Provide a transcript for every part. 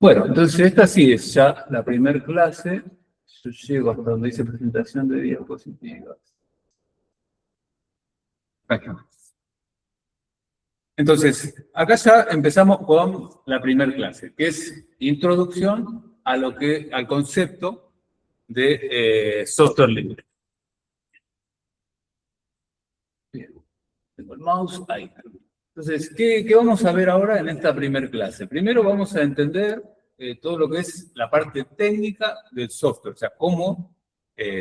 Bueno, entonces esta sí es ya la primera clase. Yo llego hasta donde dice presentación de diapositivas. Aquí. Entonces, acá ya empezamos con la primera clase, que es introducción a al concepto de software libre. Bien, tengo el mouse ahí. Entonces, ¿qué vamos a ver ahora en esta primera clase? Primero vamos a entender todo lo que es la parte técnica del software, o sea, cómo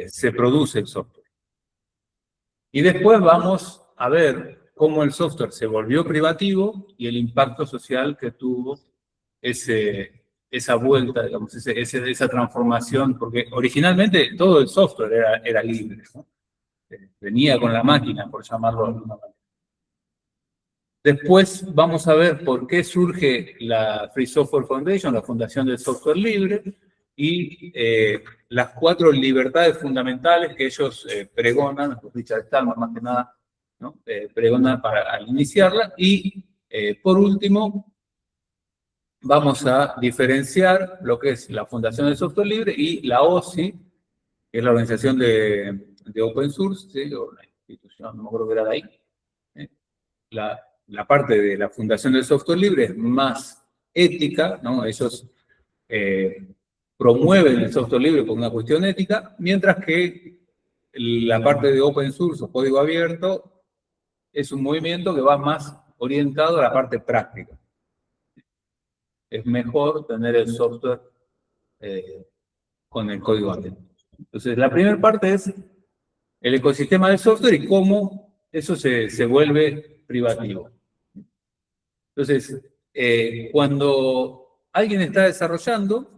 se produce el software. Y después vamos a ver cómo el software se volvió privativo y el impacto social que tuvo esa vuelta, digamos, esa transformación, porque originalmente todo el software era libre, ¿no? Venía con la máquina, por llamarlo de alguna manera. Después vamos a ver por qué surge la Free Software Foundation, la Fundación del Software Libre, y las 4 libertades fundamentales que ellos pregonan, Richard Stallman más que nada, ¿no? Pregona al iniciarla. Y por último, vamos a diferenciar lo que es la Fundación del Software Libre y la OSI, que es la organización de Open Source, ¿sí? O la institución, no me acuerdo que era de ahí. La parte de la Fundación del Software Libre es más ética, ¿no? Ellos promueven el software libre por una cuestión ética, mientras que la parte de open source o código abierto es un movimiento que va más orientado a la parte práctica. Es mejor tener el software con el código abierto. Entonces, la primera parte es el ecosistema del software y cómo eso se vuelve privativo. Entonces, cuando alguien está desarrollando,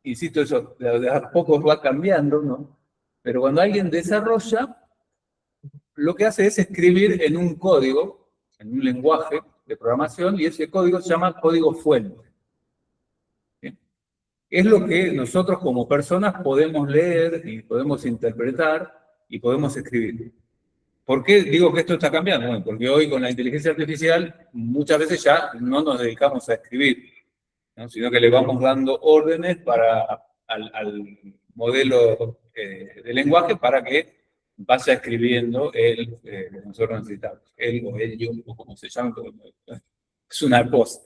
insisto, eso de a poco va cambiando, ¿no? Pero cuando alguien desarrolla, lo que hace es escribir en un código, en un lenguaje de programación, y ese código se llama código fuente. ¿Sí? Es lo que nosotros como personas podemos leer y podemos interpretar y podemos escribir. ¿Por qué digo que esto está cambiando? Bueno, porque hoy con la inteligencia artificial muchas veces ya no nos dedicamos a escribir, ¿no? Sino que le vamos dando órdenes al modelo de lenguaje para que vaya escribiendo el que nosotros necesitamos. Él o ello, o como se llama, es una cosa.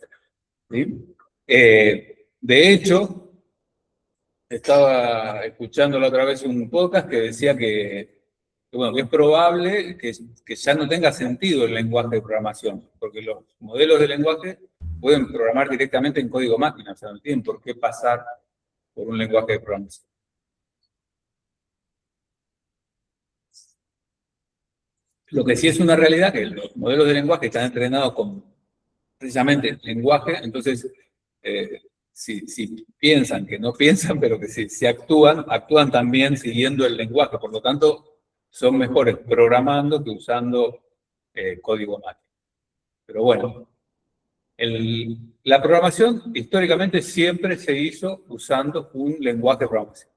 ¿Sí? De hecho, estaba escuchando la otra vez un podcast que decía bueno, que es probable que ya no tenga sentido el lenguaje de programación, porque los modelos de lenguaje pueden programar directamente en código máquina, o sea, no tienen por qué pasar por un lenguaje de programación. Lo que sí es una realidad que los modelos de lenguaje están entrenados con precisamente lenguaje, entonces si piensan que no piensan, pero que si actúan también siguiendo el lenguaje, por lo tanto son mejores programando que usando código máquina. Pero bueno, la programación históricamente siempre se hizo usando un lenguaje de programación.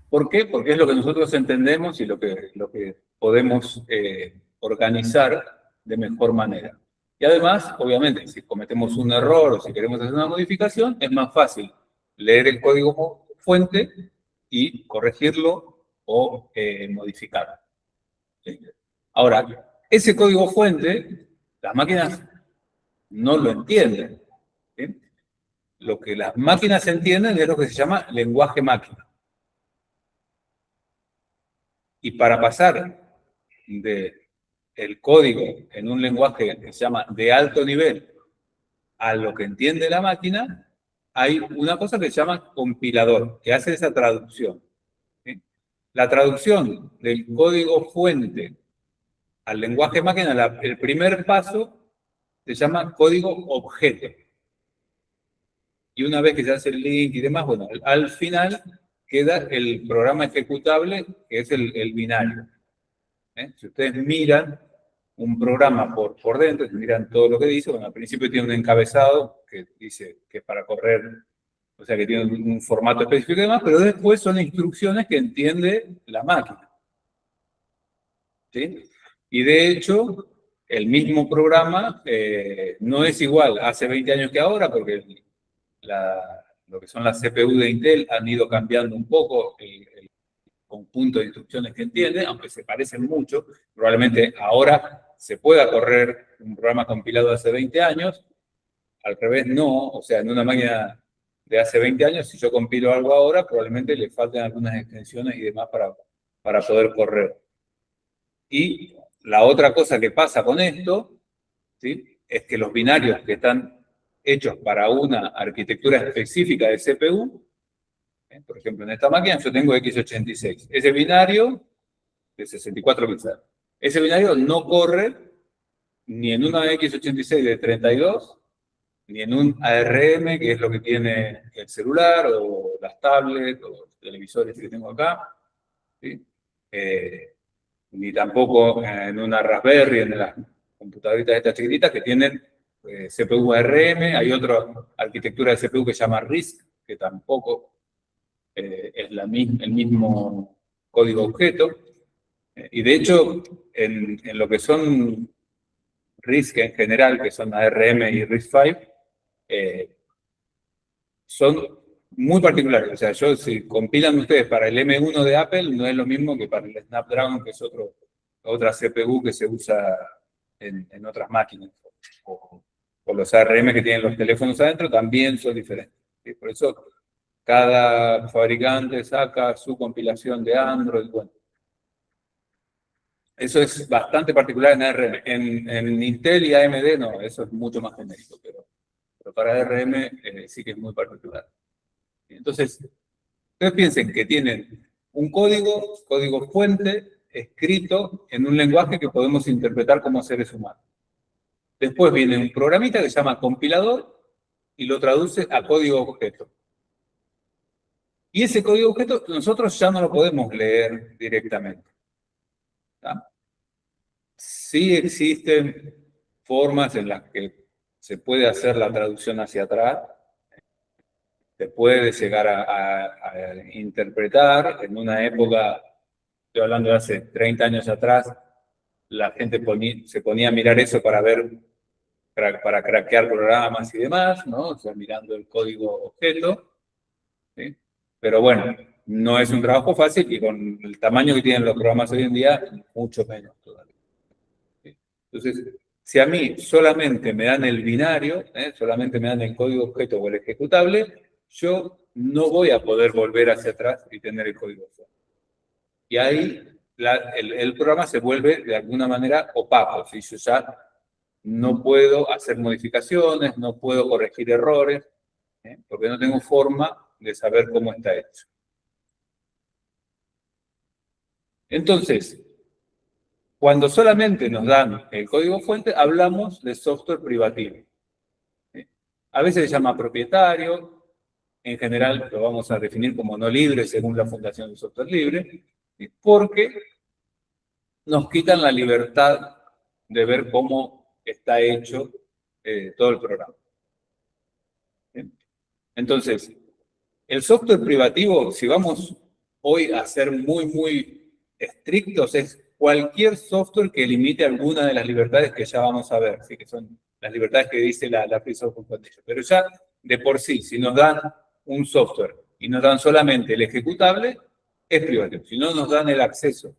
¿Por qué? Porque es lo que nosotros entendemos y lo que podemos organizar de mejor manera. Y además, obviamente, si cometemos un error o si queremos hacer una modificación, es más fácil leer el código fuente y corregirlo o modificarlo. Ahora, ese código fuente, las máquinas no lo entienden. ¿Sí? Lo que las máquinas entienden es lo que se llama lenguaje máquina. Y para pasar del código en un lenguaje que se llama de alto nivel a lo que entiende la máquina, hay una cosa que se llama compilador, que hace esa traducción. ¿Sí? La traducción del código fuente al lenguaje máquina, el primer paso se llama código objeto. Y una vez que se hace el link y demás, bueno, al final queda el programa ejecutable, que es el binario. Si ustedes miran un programa por dentro, si miran todo lo que dice, bueno, al principio tiene un encabezado que dice que es para correr, o sea que tiene un formato específico y demás, pero después son instrucciones que entiende la máquina. ¿Sí? Y de hecho, el mismo programa no es igual hace 20 años que ahora, porque lo que son las CPU de Intel han ido cambiando un poco el conjunto de instrucciones que entiende, aunque se parecen mucho. Probablemente ahora se pueda correr un programa compilado de hace 20 años, al revés no, o sea, en una máquina de hace 20 años, si yo compilo algo ahora, probablemente le falten algunas extensiones y demás para poder correr. Y la otra cosa que pasa con esto, ¿sí?, es que los binarios que están hechos para una arquitectura específica de CPU, por ejemplo, en esta máquina yo tengo x86. Ese binario de 64 bits. Ese binario no corre ni en una x86 de 32, ni en un ARM, que es lo que tiene el celular, o las tablets, o los televisores que tengo acá, ¿sí? Ni tampoco en una Raspberry, en las computadoritas estas chiquititas que tienen CPU ARM. Hay otra arquitectura de CPU que se llama RISC, que tampoco es el mismo código objeto. Y de hecho, en lo que son RISC en general, que son ARM y RISC-V, son muy particulares. O sea, si compilan ustedes para el M1 de Apple, no es lo mismo que para el Snapdragon, que es otra CPU que se usa en otras máquinas. O los ARM que tienen los teléfonos adentro también son diferentes. ¿Sí? Por eso cada fabricante saca su compilación de Android. Bueno, eso es bastante particular en ARM. En Intel y AMD no, eso es mucho más genérico, pero para ARM sí que es muy particular. Entonces, ustedes piensen que tienen un código fuente, escrito en un lenguaje que podemos interpretar como seres humanos. Después viene un programita que se llama compilador y lo traduce a código objeto. Y ese código objeto nosotros ya no lo podemos leer directamente. ¿Tá? Sí existen formas en las que se puede hacer la traducción hacia atrás. Se puede llegar a interpretar. En una época, estoy hablando de hace 30 años atrás, la gente se ponía a mirar eso para craquear programas y demás, ¿no? O sea, mirando el código objeto, ¿sí? Pero bueno, no es un trabajo fácil y con el tamaño que tienen los programas hoy en día, mucho menos todavía. ¿Sí? Entonces, si a mí solamente me dan el binario, solamente me dan el código objeto o el ejecutable, yo no voy a poder volver hacia atrás y tener el código objeto. Y ahí el programa se vuelve de alguna manera opaco. Si yo ya no puedo hacer modificaciones, no puedo corregir errores, porque no tengo forma de saber cómo está hecho. Entonces, cuando solamente nos dan el código fuente, hablamos de software privativo. A veces se llama propietario, en general lo vamos a definir como no libre según la Fundación de Software Libre, porque nos quitan la libertad de ver cómo está hecho todo el programa. Entonces, el software privativo, si vamos hoy a ser muy, muy estrictos, es cualquier software que limite alguna de las libertades que ya vamos a ver, ¿sí? Que son las libertades que dice la Free Software Foundation. Pero ya de por sí, si nos dan un software y nos dan solamente el ejecutable, es privativo. Si no nos dan el acceso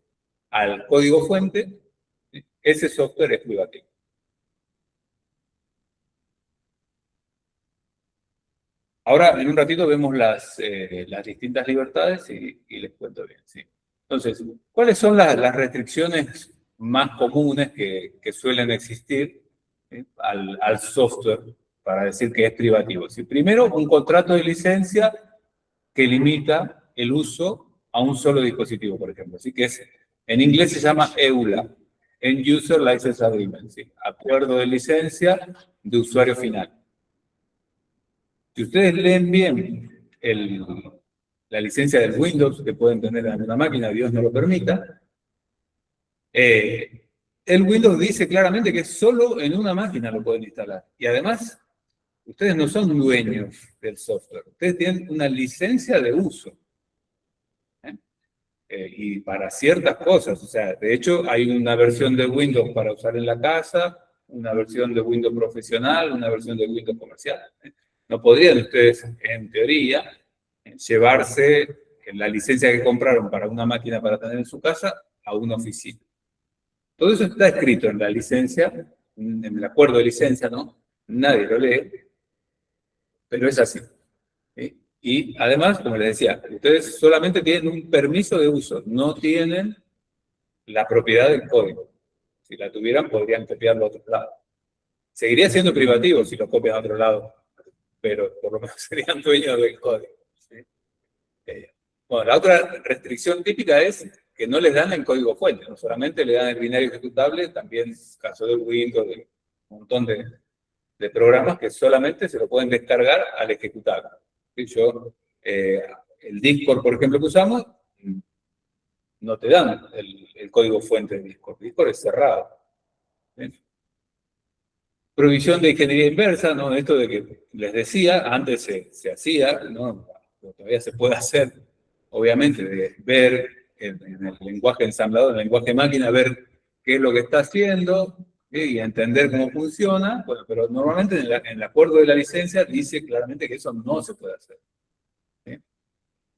al código fuente, ese software es privativo. Ahora, en un ratito, vemos las distintas libertades y les cuento bien. ¿Sí? Entonces, ¿cuáles son las restricciones más comunes que suelen existir al software para decir que es privativo? ¿Sí? Primero, un contrato de licencia que limita el uso a un solo dispositivo, por ejemplo. Así que en inglés se llama EULA, End User License Agreement, ¿sí? Acuerdo de licencia de usuario final. Si ustedes leen bien la licencia del Windows que pueden tener en una máquina, Dios no lo permita, el Windows dice claramente que solo en una máquina lo pueden instalar. Y además, ustedes no son dueños del software, ustedes tienen una licencia de uso. y para ciertas cosas. O sea, de hecho, hay una versión de Windows para usar en la casa, una versión de Windows profesional, una versión de Windows comercial. No podrían ustedes, en teoría, llevarse la licencia que compraron para una máquina para tener en su casa a una oficina. Todo eso está escrito en la licencia, en el acuerdo de licencia, ¿no? Nadie lo lee, pero es así. ¿Sí? Y además, como les decía, ustedes solamente tienen un permiso de uso, no tienen la propiedad del código. Si la tuvieran, podrían copiarlo a otro lado. Seguiría siendo privativo si lo copian a otro lado, pero por lo menos serían dueños del código. ¿Sí? Bueno, la otra restricción típica es que no les dan el código fuente, no solamente le dan el binario ejecutable, también caso de Windows, de un montón de programas que solamente se lo pueden descargar al ejecutable. El Discord, por ejemplo, que usamos, no te dan el código fuente de Discord. Discord es cerrado. ¿Sí? Provisión de ingeniería inversa, ¿no? Esto de que les decía, antes se hacía, ¿no? Todavía se puede hacer, obviamente, de ver en el lenguaje ensamblador, en el lenguaje máquina, ver qué es lo que está haciendo, ¿sí? Y entender cómo funciona. Bueno, pero normalmente en el acuerdo de la licencia dice claramente que eso no se puede hacer. ¿Sí?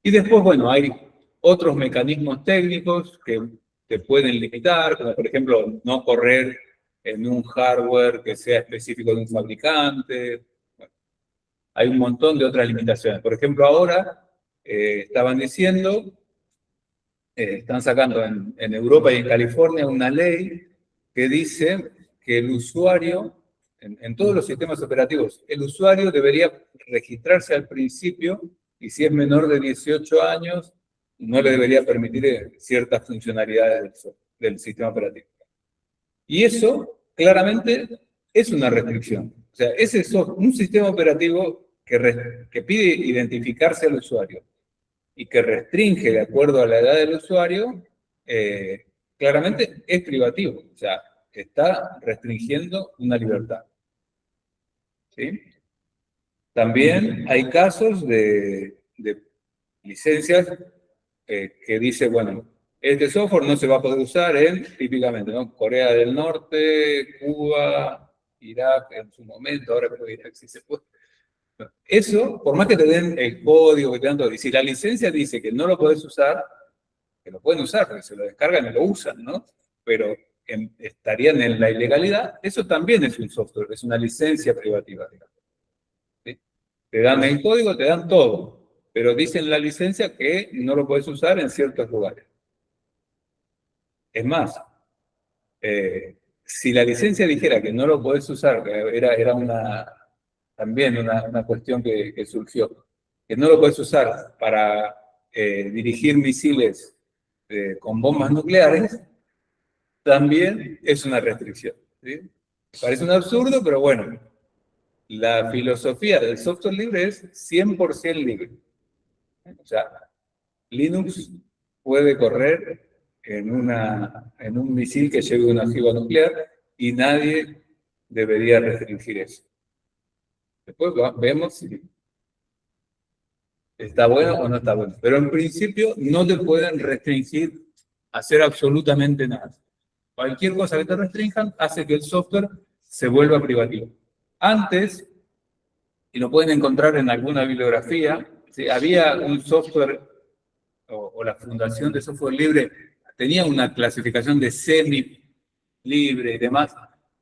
Y después, bueno, hay otros mecanismos técnicos que te pueden limitar, como por ejemplo no correr en un hardware que sea específico de un fabricante. Bueno, hay un montón de otras limitaciones. Por ejemplo, ahora estaban diciendo, están sacando en Europa y en California una ley que dice que el usuario, en todos los sistemas operativos, el usuario debería registrarse al principio y si es menor de 18 años, no le debería permitir ciertas funcionalidades del sistema operativo. Y eso, claramente, es una restricción. O sea, un sistema operativo que pide identificarse al usuario y que restringe de acuerdo a la edad del usuario, claramente es privativo. O sea, está restringiendo una libertad. ¿Sí? También hay casos de licencias que dice, bueno, este software no se va a poder usar típicamente, ¿no? Corea del Norte, Cuba, Irak en su momento, ahora creo que Irak sí se puede. Eso, por más que te den el código, que te dan todo, y si la licencia dice que no lo podés usar, que lo pueden usar, porque se lo descargan y lo usan, ¿no? Pero estarían en la ilegalidad, eso también es un software, es una licencia privativa, digamos. ¿Sí? Te dan el código, te dan todo, pero dicen en la licencia que no lo puedes usar en ciertos lugares. Es más, si la licencia dijera que no lo podés usar, era también una cuestión que surgió, que no lo podés usar para dirigir misiles con bombas nucleares, también es una restricción. ¿Sí? Parece un absurdo, pero bueno, la filosofía del software libre es 100% libre. O sea, Linux puede correr en un misil que lleve una ojiva nuclear y nadie debería restringir eso. Después vemos si está bueno o no está bueno. Pero en principio no te pueden restringir hacer absolutamente nada. Cualquier cosa que te restrinjan hace que el software se vuelva privativo. Antes, y lo pueden encontrar en alguna bibliografía, ¿sí? Había un software o la Fundación de Software Libre tenía una clasificación de semi-libre y demás.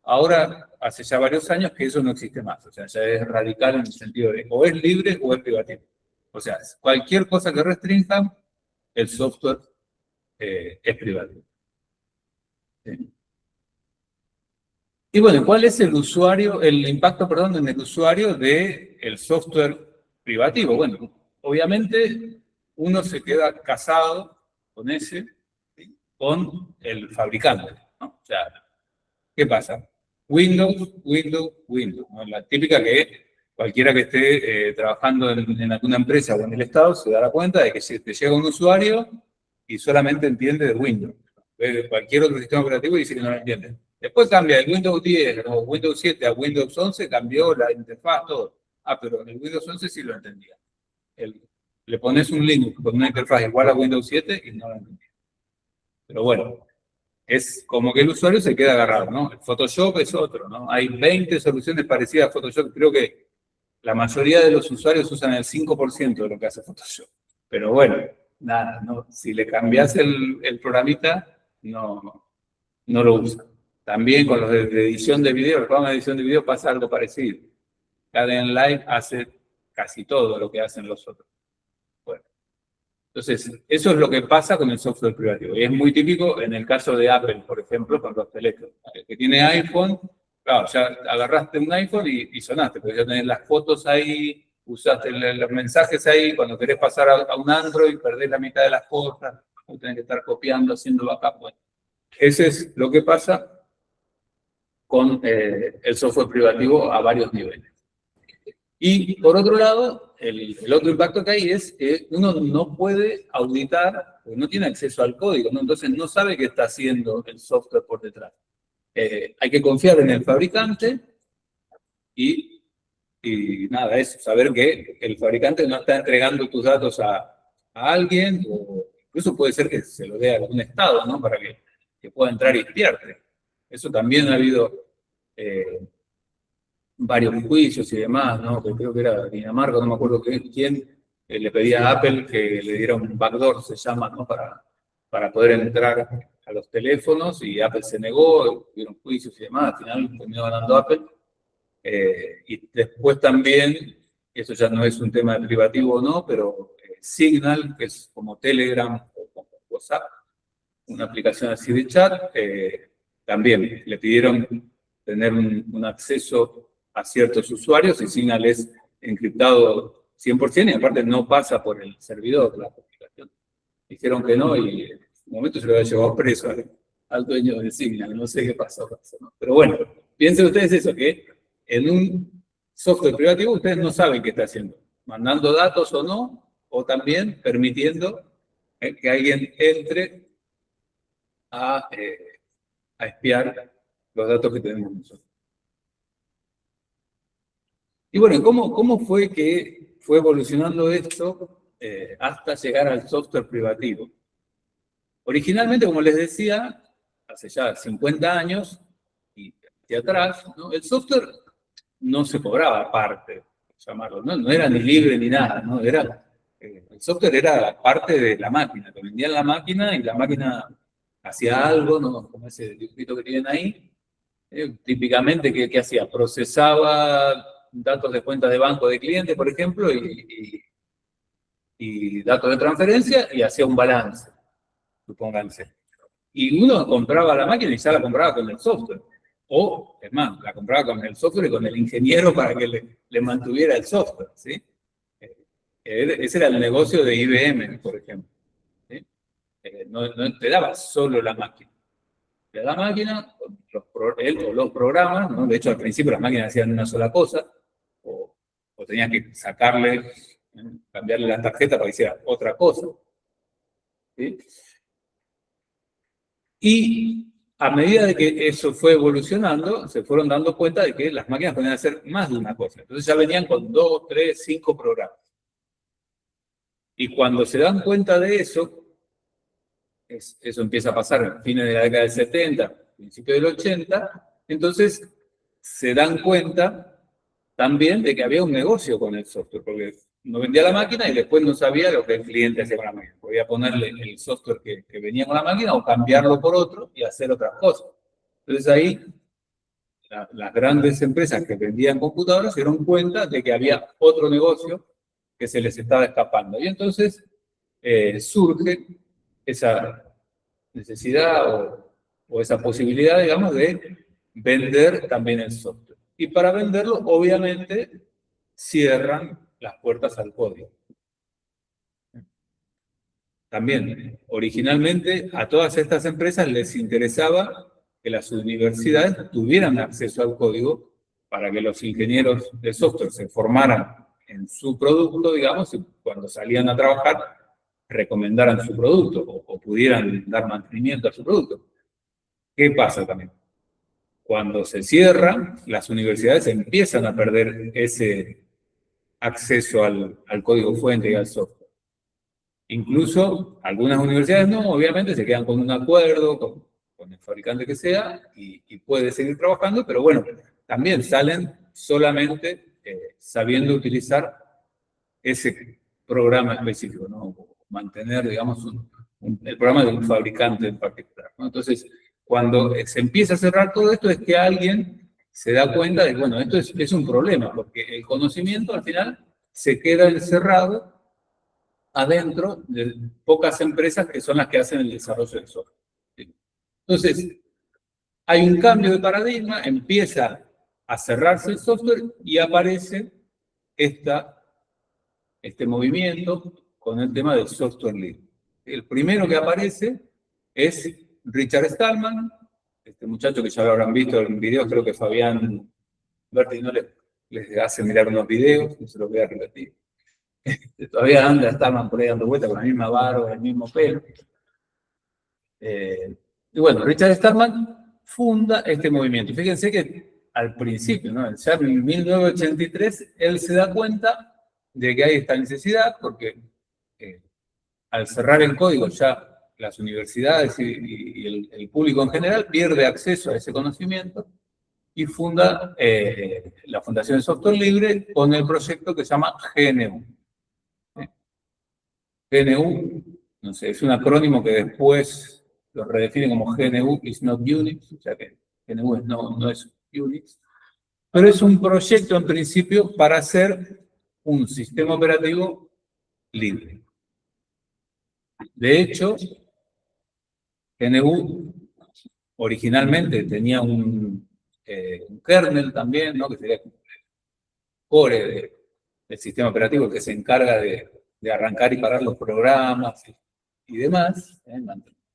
Ahora, hace ya varios años que eso no existe más. O sea, ya es radical en el sentido de o es libre o es privativo. O sea, cualquier cosa que restrinjan, el software es privativo. ¿Sí? Y bueno, ¿cuál es el impacto, perdón, en el usuario del software privativo? Bueno, obviamente uno se queda casado con con el fabricante, ¿no? O sea, ¿qué pasa? Windows, Windows, Windows, ¿no? La típica que cualquiera que esté trabajando en alguna empresa o en el Estado se dará cuenta de que si te llega un usuario y solamente entiende de Windows. Ve cualquier otro sistema operativo y dice que no lo entiende. Después cambia de Windows 10 o Windows 7 a Windows 11, cambió la interfaz, todo. Ah, pero en el Windows 11 sí lo entendía. le pones un Linux con una interfaz igual a Windows 7 y no lo entiende. Pero bueno, es como que el usuario se queda agarrado, ¿no? El Photoshop es otro, ¿no? Hay 20 soluciones parecidas a Photoshop. Creo que la mayoría de los usuarios usan el 5% de lo que hace Photoshop. Pero bueno, nada, no, si le cambias el programita, no lo usa. También con los de edición de video, el programa de edición de video pasa algo parecido. Kdenlive hace casi todo lo que hacen los otros. Bueno, entonces, eso es lo que pasa con el software privativo. Y es muy típico en el caso de Apple, por ejemplo, con los teléfonos. El que tiene iPhone, claro, ya agarraste un iPhone y sonaste, porque ya tenés las fotos ahí, usaste los mensajes ahí, cuando querés pasar a un Android, perdés la mitad de las cosas, tenés que estar copiando, haciendo backup. Bueno, eso es lo que pasa con el software privativo a varios niveles. Y por otro lado, el otro impacto que hay es que uno no puede auditar, porque no tiene acceso al código, ¿no? Entonces no sabe qué está haciendo el software por detrás. Hay que confiar en el fabricante y nada, eso, saber que el fabricante no está entregando tus datos a alguien, o incluso puede ser que se lo dé a algún estado, ¿no? Para que pueda entrar y espiarte. Eso también ha habido varios juicios y demás, ¿no? Que creo que era Dinamarca, no me acuerdo quién, le pedía a Apple que le diera un backdoor, se llama, ¿no? Para poder entrar a los teléfonos, y Apple se negó, hubieron juicios y demás, al final terminó ganando Apple. Y después también, eso ya no es un tema de privativo o no, pero Signal, que es como Telegram o como WhatsApp, una aplicación así de chat, también le pidieron tener un acceso a ciertos usuarios, y Signal es encriptado 100%, y aparte no pasa por el servidor la aplicación. Dijeron que no, y en un momento se lo había llevado preso al dueño de Signal, no sé qué pasó, ¿no? Pero bueno, piensen ustedes eso, que en un software privativo ustedes no saben qué está haciendo, mandando datos o no, o también permitiendo que alguien entre a espiar los datos que tenemos nosotros. Y bueno, ¿cómo fue que fue evolucionando esto hasta llegar al software privativo? Originalmente, como les decía, hace ya 50 años y hacia atrás, ¿no? El software no se cobraba aparte, llamarlo, ¿no? No era ni libre ni nada, ¿no? El software era parte de la máquina, te vendían la máquina y la máquina hacía algo, ¿no? Como ese dibujito que tienen ahí. Típicamente, ¿qué hacía? Procesaba datos de cuentas de banco de clientes, por ejemplo, y datos de transferencia, y hacía un balance, supónganse. Y uno compraba la máquina y ya la compraba con el software. O, es más, la compraba con el software y con el ingeniero para que le mantuviera el software, ¿sí? Ese era el negocio de IBM, por ejemplo, ¿sí? No te daba solo la máquina. De la máquina, los programas, ¿no? De hecho, al principio las máquinas hacían una sola cosa, o tenías que sacarle, cambiarle la tarjeta para que hiciera otra cosa, ¿sí? Y a medida de que eso fue evolucionando, se fueron dando cuenta de que las máquinas podían hacer más de una cosa. Entonces ya venían con 2, 3, 5 programas. Y cuando se dan cuenta de eso, eso empieza a pasar a fines de la década del 70, principio del 80, entonces se dan cuenta también de que había un negocio con el software, porque no vendía la máquina y después no sabía lo que el cliente hacía con la máquina. Podía ponerle el software que venía con la máquina o cambiarlo por otro y hacer otras cosas. Entonces ahí las grandes empresas que vendían computadoras se dieron cuenta de que había otro negocio que se les estaba escapando. Y entonces surge esa necesidad o esa posibilidad, digamos, de vender también el software. Y para venderlo, obviamente, cierran las puertas al código. También, originalmente, a todas estas empresas les interesaba que las universidades tuvieran acceso al código para que los ingenieros de software se formaran en su producto, digamos, y cuando salían a trabajar recomendaran su producto o pudieran dar mantenimiento a su producto. ¿Qué pasa también? Cuando se cierran, las universidades empiezan a perder ese acceso al código fuente y al software. Incluso algunas universidades no, obviamente se quedan con un acuerdo con el fabricante que sea y puede seguir trabajando, pero bueno, también salen solamente sabiendo utilizar ese programa específico, ¿no? Mantener, digamos, el programa de un fabricante en particular, ¿no? Entonces, cuando se empieza a cerrar todo esto es que alguien se da cuenta de, bueno, esto es un problema, porque el conocimiento al final se queda encerrado adentro de pocas empresas que son las que hacen el desarrollo del software. ¿Sí? Entonces, hay un cambio de paradigma, empieza a cerrarse el software y aparece este movimiento con el tema del software libre. El primero que aparece es Richard Stallman, este muchacho que ya lo habrán visto en videos, creo que Fabián Berti no les hace mirar unos videos, no se los voy a repetir. Todavía anda Stallman por ahí dando vuelta con la misma barba, el mismo pelo. Y bueno, Richard Stallman funda este movimiento. Fíjense que al principio, ¿no? Ya en 1983, él se da cuenta de que hay esta necesidad, porque al cerrar el código ya las universidades y el público en general pierde acceso a ese conocimiento y funda la Fundación de Software Libre con el proyecto que se llama GNU. GNU, no sé, es un acrónimo que después lo redefinen como GNU is not Unix, o sea que GNU no es Unix, pero es un proyecto en principio para hacer un sistema operativo libre. De hecho, GNU originalmente tenía un kernel también, ¿no? Que sería el core del sistema operativo que se encarga de arrancar y parar los programas y demás,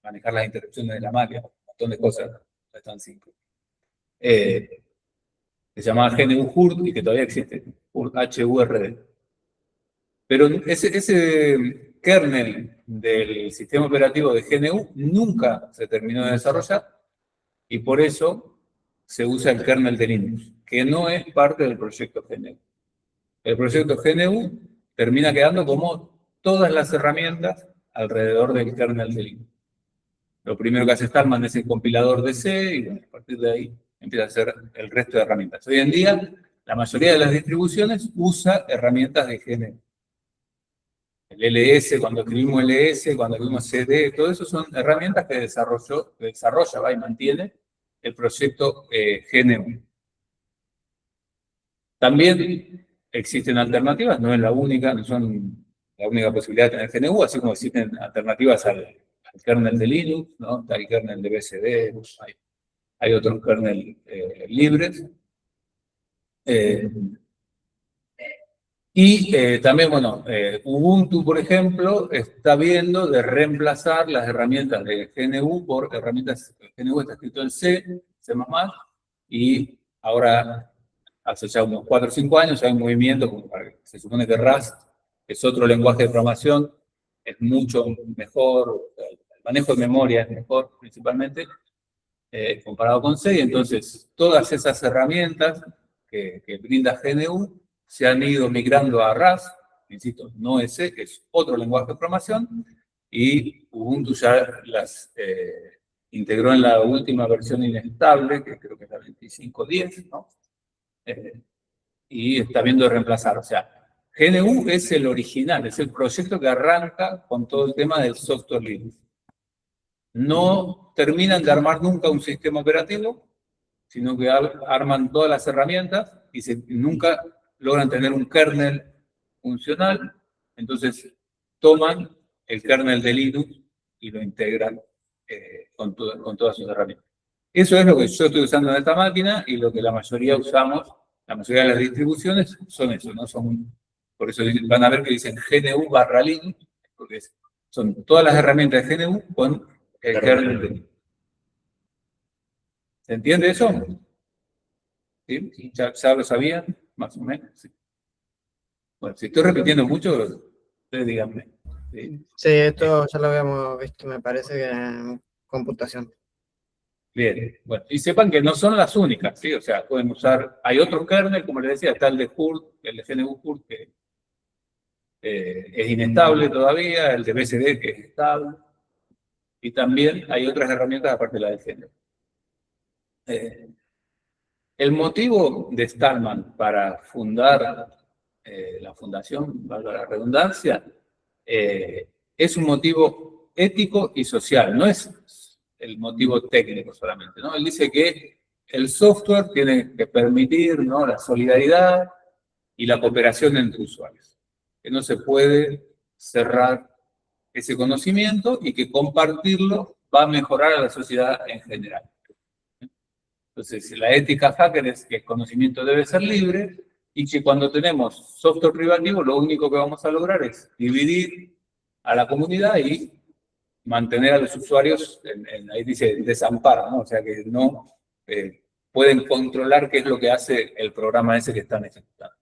manejar las interrupciones de la máquina, un montón de cosas, no es tan simple. Se llamaba GNU HURD y que todavía existe, HURD. Pero ese kernel del sistema operativo de GNU nunca se terminó de desarrollar y por eso se usa el kernel de Linux, que no es parte del proyecto GNU. El proyecto GNU termina quedando como todas las herramientas alrededor del kernel de Linux. Lo primero que hace Stallman es el compilador de C y bueno, a partir de ahí empieza a hacer el resto de herramientas. Hoy en día, la mayoría de las distribuciones usa herramientas de GNU. El LS, cuando escribimos LS, cuando escribimos CD, todo eso son herramientas que desarrolla y mantiene el proyecto GNU. También existen alternativas, no es la única, no son la única posibilidad de tener GNU, así como existen alternativas al kernel de Linux, ¿no? Está el kernel de BSD, hay otros kernel libres. También, bueno, Ubuntu, por ejemplo, está viendo de reemplazar las herramientas de GNU por herramientas. GNU está escrito en C, C++, y ahora, hace ya unos 4 o 5 años, hay un movimiento, como se supone que Rust es otro lenguaje de programación, es mucho mejor, el manejo de memoria es mejor, principalmente, comparado con C, y entonces todas esas herramientas que brinda GNU se han ido migrando a Rust, insisto, no es C, que es otro lenguaje de programación, y Ubuntu ya las integró en la última versión inestable, que creo que es la 25.10, ¿no? Y está viendo de reemplazar. O sea, GNU es el original, es el proyecto que arranca con todo el tema del software libre. No terminan de armar nunca un sistema operativo, sino que arman todas las herramientas y nunca logran tener un kernel funcional. Entonces, toman el kernel de Linux y lo integran con todas sus herramientas. Eso es lo que yo estoy usando en esta máquina y lo que la mayoría usamos. La mayoría de las distribuciones son eso, ¿no? Por eso van a ver que dicen GNU/Linux, porque son todas las herramientas de GNU con el kernel de Linux. ¿Se entiende eso? ¿Sí? ¿Ya lo sabían? Más o menos. Sí. Bueno, si estoy repitiendo mucho, ustedes díganme. Sí, esto ya lo habíamos visto, me parece que en computación. Bien, bueno, y sepan que no son las únicas, ¿sí? O sea, pueden usar, hay otro kernel, como les decía, está el de HURD, el de GNU HURD, que es inestable todavía, el de BCD que es estable, y también hay otras herramientas aparte de la de género. El motivo de Stallman para fundar la fundación, valga la redundancia, es un motivo ético y social, no es el motivo técnico solamente, ¿no? Él dice que el software tiene que permitir, ¿no?, la solidaridad y la cooperación entre usuarios, que no se puede cerrar ese conocimiento y que compartirlo va a mejorar a la sociedad en general. Entonces, la ética hacker es que el conocimiento debe ser libre y que cuando tenemos software privativo, lo único que vamos a lograr es dividir a la comunidad y mantener a los usuarios, ahí dice desamparo, ¿no? O sea que no pueden controlar qué es lo que hace el programa ese que están ejecutando.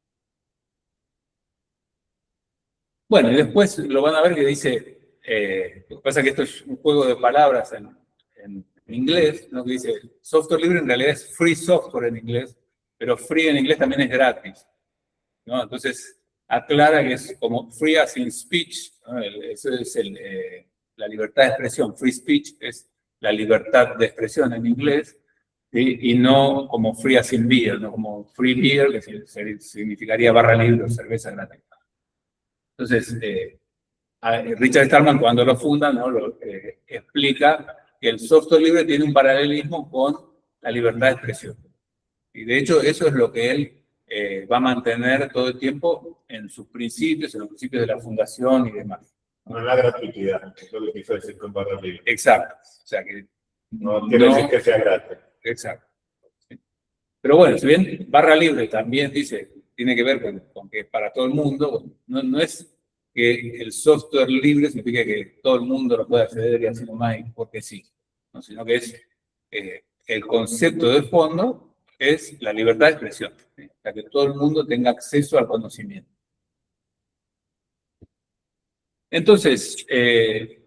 Bueno, y después lo van a ver que dice, lo que pasa es que esto es un juego de palabras en inglés, ¿no? Que dice, software libre en realidad es free software en inglés, pero free en inglés también es gratis, ¿no? Entonces, aclara que es como free as in speech, ¿no? Eso es la libertad de expresión. Free speech es la libertad de expresión en inglés, ¿sí? Y no como free as in beer, no como free beer, que significaría barra libre o cerveza gratis. Entonces, Richard Stallman, cuando lo funda, ¿no?, explica que el software libre tiene un paralelismo con la libertad de expresión. Y de hecho, eso es lo que él va a mantener todo el tiempo en sus principios, en los principios de la fundación y demás. No es la gratuidad, eso es lo que quiso decir con barra libre. Exacto. O sea que no quiere decir que sea gratis. Exacto. Sí. Pero bueno, si bien barra libre también dice, tiene que ver con que para todo el mundo, no es que el software libre significa que todo el mundo lo puede acceder y así nomás porque sí, ¿no? Sino que es el concepto de fondo es la libertad de expresión, ¿sí? O sea, que todo el mundo tenga acceso al conocimiento. Entonces,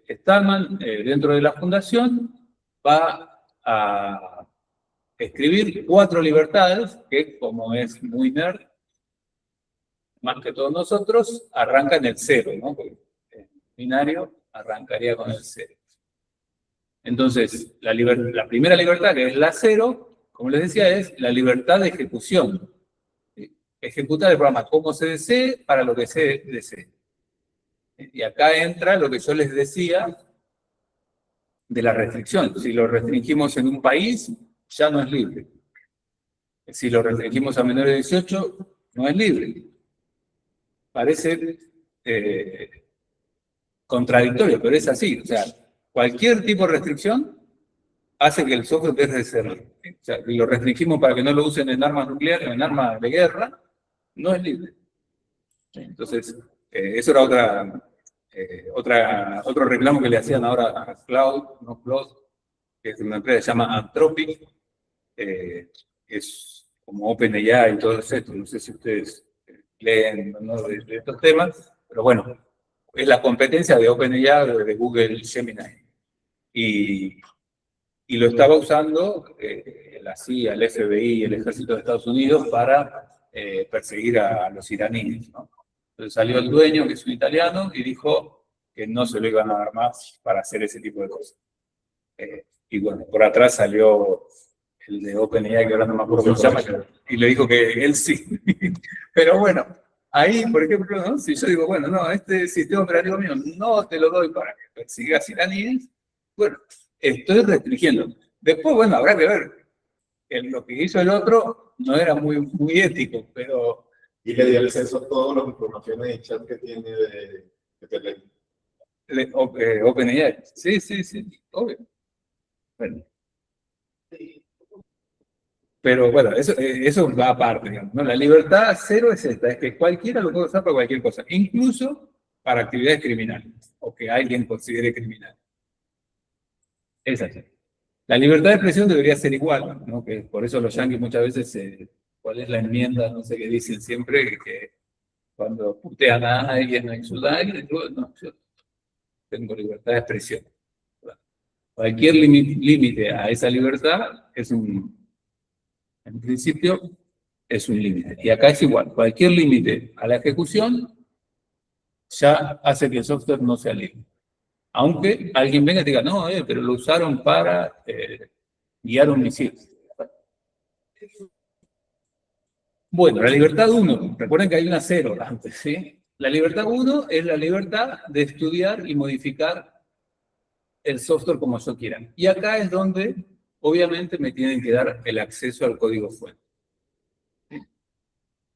Stallman, dentro de la fundación, va a escribir 4 libertades, que como es muy nerd, más que todos nosotros, arranca en el 0, ¿no? Porque el binario arrancaría con el 0. Entonces, la primera libertad, que es la 0, como les decía, es la libertad de ejecución. Ejecutar el programa como se desee, para lo que se desee. Y acá entra lo que yo les decía de la restricción. Si lo restringimos en un país, ya no es libre. Si lo restringimos a menores de 18, no es libre. Parece contradictorio, pero es así. O sea, cualquier tipo de restricción hace que el software deje de ser libre. O sea, si lo restringimos para que no lo usen en armas nucleares, en armas de guerra, no es libre. Entonces, eso era otro reclamo que le hacían ahora a Cloud, ¿no? Cloud, que es una empresa que se llama Anthropic, es como OpenAI y todo eso. No sé si ustedes leen, ¿no?, de estos temas, pero bueno, es la competencia de OpenAI, de Google Gemini. Y lo estaba usando la CIA, el FBI, el ejército de Estados Unidos para perseguir a los iraníes, ¿no? Entonces salió el dueño, que es un italiano, y dijo que no se lo iban a dar más para hacer ese tipo de cosas. Y bueno, por atrás salió el de OpenAI, que ahora no me acuerdo cómo se llama, y le dijo que él sí. Pero bueno, ahí, por ejemplo, ¿no?, si yo digo, bueno, no, este sistema operativo mío no te lo doy para que persigas iraníes, bueno, estoy restringiendo. Después, bueno, habrá que ver. Lo que hizo el otro no era muy ético, pero... Y le dio acceso a todas las informaciones de chat que tiene de OpenAI. Sí, obvio. Bueno. Pero bueno, eso va aparte, digamos, ¿no? La libertad 0 es esta, es que cualquiera lo puede usar para cualquier cosa, incluso para actividades criminales, o que alguien considere criminal. Es así. La libertad de expresión debería ser igual, ¿no? Que por eso los yanquis muchas veces, ¿cuál es la enmienda? No sé qué dicen siempre, que cuando putean a alguien, insultan a alguien, digo, no, yo tengo libertad de expresión. Cualquier límite a esa libertad en principio, es un límite. Y acá es igual, cualquier límite a la ejecución ya hace que el software no sea libre. Aunque alguien venga y diga, no, pero lo usaron para guiar un misil. Bueno, la libertad 1, recuerden que hay una 0 antes, ¿sí? La libertad 1 es la libertad de estudiar y modificar el software como yo quiera. Y acá es donde, obviamente, me tienen que dar el acceso al código fuente. ¿Sí?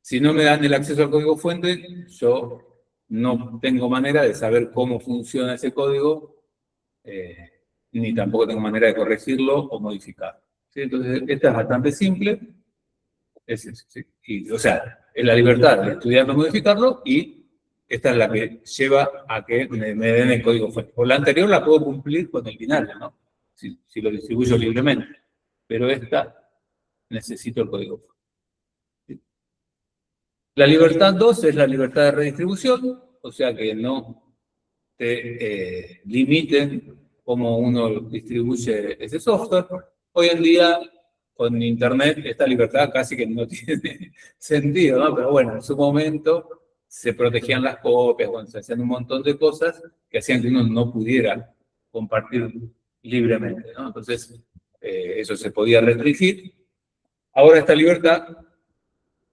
Si no me dan el acceso al código fuente, yo no tengo manera de saber cómo funciona ese código, ni tampoco tengo manera de corregirlo o modificarlo. ¿Sí? Entonces, esta es bastante simple. Es eso, ¿sí? O sea, es la libertad de estudiarlo, modificarlo, y esta es la que lleva a que me den el código fuente. Por la anterior la puedo cumplir con el binario, ¿no? Si lo distribuyo libremente. Pero esta necesito el código fuente. ¿Sí? La libertad 2 es la libertad de redistribución, o sea que no te limiten cómo uno distribuye ese software. Hoy en día, con Internet, esta libertad casi que no tiene sentido, ¿no? Pero bueno, en su momento se protegían las copias, bueno, se hacían un montón de cosas que hacían que uno no pudiera compartir libremente, ¿no? Entonces, eso se podía restringir. Ahora esta libertad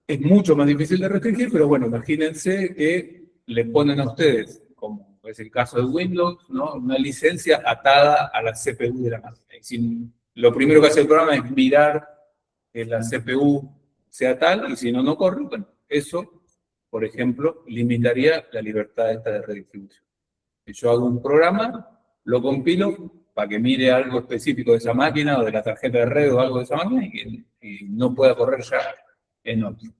es mucho más difícil de restringir, pero bueno, imagínense que le ponen a ustedes, como es el caso de Windows, ¿no? Una licencia atada a la CPU de la máquina. Y si lo primero que hace el programa es mirar que la CPU sea tal, y si no, no corre, bueno, eso, por ejemplo, limitaría la libertad esta de redistribución. Si yo hago un programa, lo compilo para que mire algo específico de esa máquina o de la tarjeta de red o algo de esa máquina y no pueda correr ya en otro.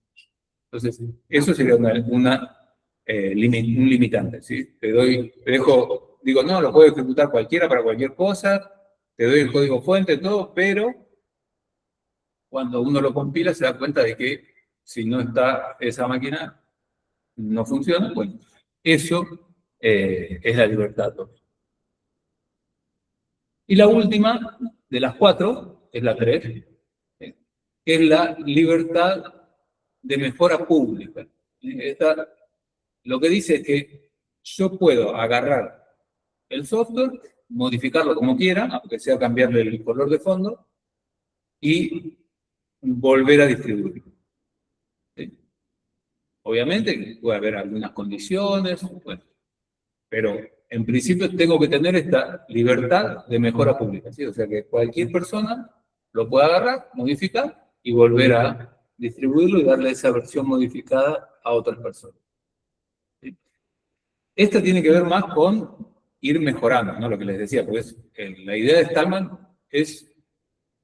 Entonces, eso sería un limitante, ¿sí? Te dejo, digo, no, lo puedo ejecutar cualquiera para cualquier cosa, te doy el código fuente, todo, pero cuando uno lo compila se da cuenta de que si no está esa máquina, no funciona. Bueno, eso es la libertad. Y la última de las 4 es la 3, que es la libertad de mejora pública. Esta, lo que dice es que yo puedo agarrar el software, modificarlo como quiera, aunque sea cambiarle el color de fondo, y volver a distribuirlo. ¿Sí? Obviamente puede haber algunas condiciones, bueno, pero en principio tengo que tener esta libertad de mejora pública, ¿sí? O sea que cualquier persona lo puede agarrar, modificar y volver a distribuirlo y darle esa versión modificada a otras personas. ¿Sí? Esto tiene que ver más con ir mejorando, ¿no? Lo que les decía, porque la idea de Stallman es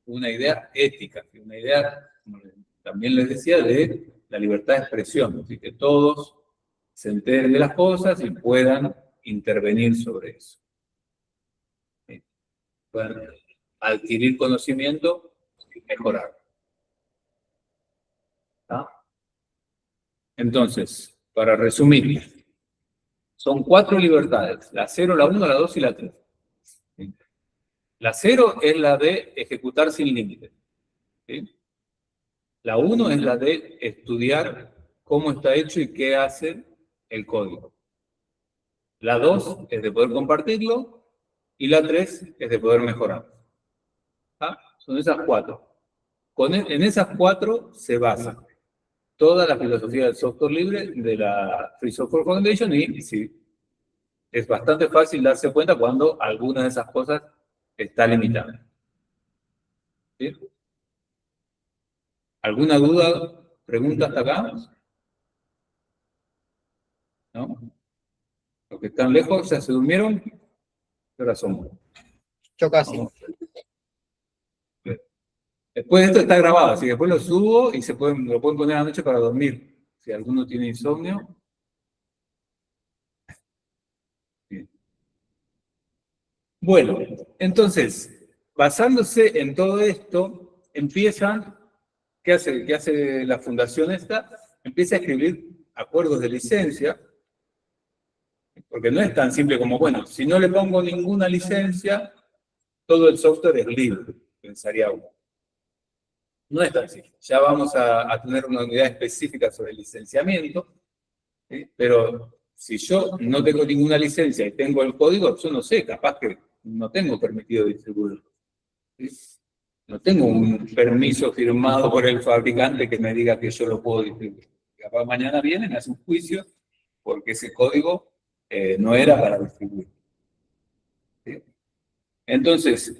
una idea ética, una idea, como también les decía, de la libertad de expresión, así que todos se enteren de las cosas y puedan intervenir sobre eso. ¿Sí? Puedan adquirir conocimiento y mejorar. ¿Ah? Entonces, para resumir, son 4 libertades: la 0, la 1, la 2 y la 3. ¿Sí? La 0 es la de ejecutar sin límite. ¿Sí? La 1 es la de estudiar cómo está hecho y qué hace el código. La 2 es de poder compartirlo. Y la 3 es de poder mejorar. ¿Ah? Son esas 4. En esas 4 se basa toda la filosofía del software libre de la Free Software Foundation, y sí, es bastante fácil darse cuenta cuando alguna de esas cosas está limitada. ¿Sí? ¿Alguna duda, pregunta hasta acá? ¿No? Los que están lejos ya se durmieron. ¿Qué hora son? Yo casi. Vamos. Después de esto está grabado, así que después lo subo y lo pueden poner a la noche para dormir. Si alguno tiene insomnio. Bien. Bueno, entonces, basándose en todo esto, ¿qué hace la fundación esta? Empieza a escribir acuerdos de licencia, porque no es tan simple como, bueno, si no le pongo ninguna licencia, todo el software es libre, pensaría uno. No es tan simple. Ya vamos a tener una unidad específica sobre el licenciamiento, ¿sí? Pero si yo no tengo ninguna licencia y tengo el código, yo no sé, capaz que no tengo permitido distribuirlo. ¿Sí? No tengo un permiso firmado por el fabricante que me diga que yo lo puedo distribuir. Capaz mañana vienen, hacen un juicio porque ese código no era para distribuir. ¿Sí? Entonces,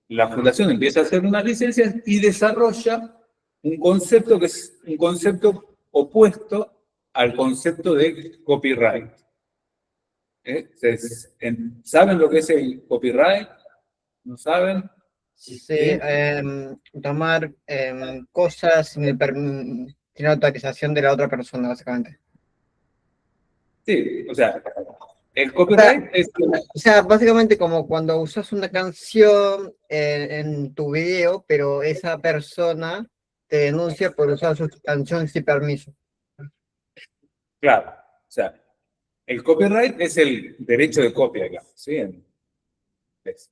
la fundación empieza a hacer unas licencias y desarrolla un concepto que es un concepto opuesto al concepto de copyright. Entonces, ¿saben lo que es el copyright? ¿No saben? Sí, tomar cosas sin autorización de la otra persona, básicamente. Sí, o sea, el copyright es... O sea, básicamente como cuando usas una canción en tu video, pero esa persona te denuncia por usar su canción sin permiso. Claro, o sea, el copyright es el derecho de copia, digamos, ¿sí? ¿Ves?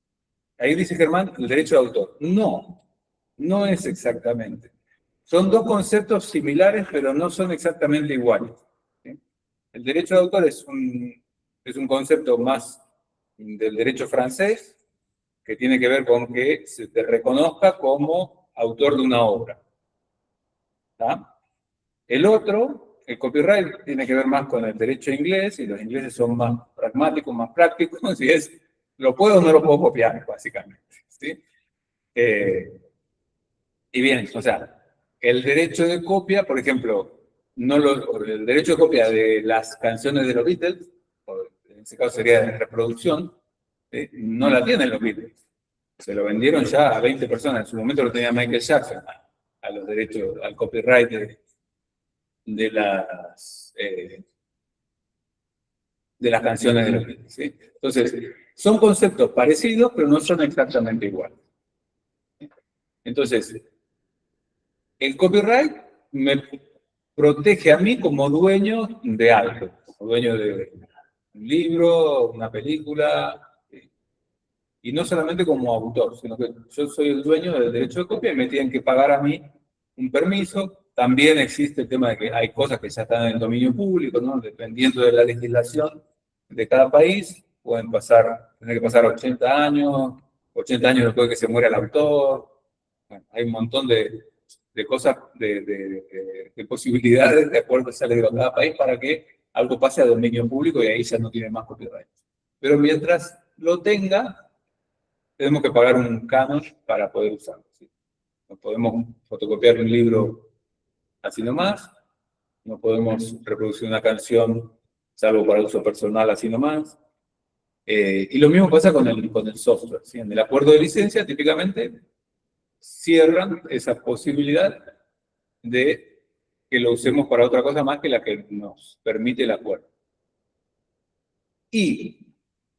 Ahí dice Germán, el derecho de autor. No, no es exactamente. Son dos conceptos similares, pero no son exactamente iguales. ¿Sí? El derecho de autor es un concepto más del derecho francés, que tiene que ver con que se te reconozca como autor de una obra. ¿Tá? El otro, el copyright, tiene que ver más con el derecho inglés, y los ingleses son más pragmáticos, más prácticos, y es, lo puedo o no lo puedo copiar, básicamente. ¿Sí? Y bien, o sea, el derecho de copia, por ejemplo, el derecho de copia de las canciones de los Beatles, en ese caso sería de reproducción, no la tienen los Beatles. Se lo vendieron ya a 20 personas. En su momento lo tenía Michael Jackson, a los derechos, al copyright de las canciones de los Beatles. ¿Sí? Entonces, son conceptos parecidos, pero no son exactamente iguales. Entonces, el copyright me protege a mí como dueño de algo, como dueño de un libro, una película, y no solamente como autor, sino que yo soy el dueño del derecho de copia y me tienen que pagar a mí un permiso. También existe el tema de que hay cosas que ya están en el dominio público, ¿no? Dependiendo de la legislación de cada país, pueden tener que pasar 80 años después de que se muera el autor. Bueno, hay un montón de cosas, de posibilidades, de acuerdo a esa ley de cada país, para que algo pase a dominio público y ahí ya no tiene más copyright. Pero mientras lo tenga, tenemos que pagar un canon para poder usarlo. ¿Sí? No podemos fotocopiar un libro así nomás, no podemos reproducir una canción, salvo para uso personal así nomás. Y lo mismo pasa con el software. ¿Sí? En el acuerdo de licencia, típicamente, cierran esa posibilidad de que lo usemos para otra cosa más que la que nos permite el acuerdo. Y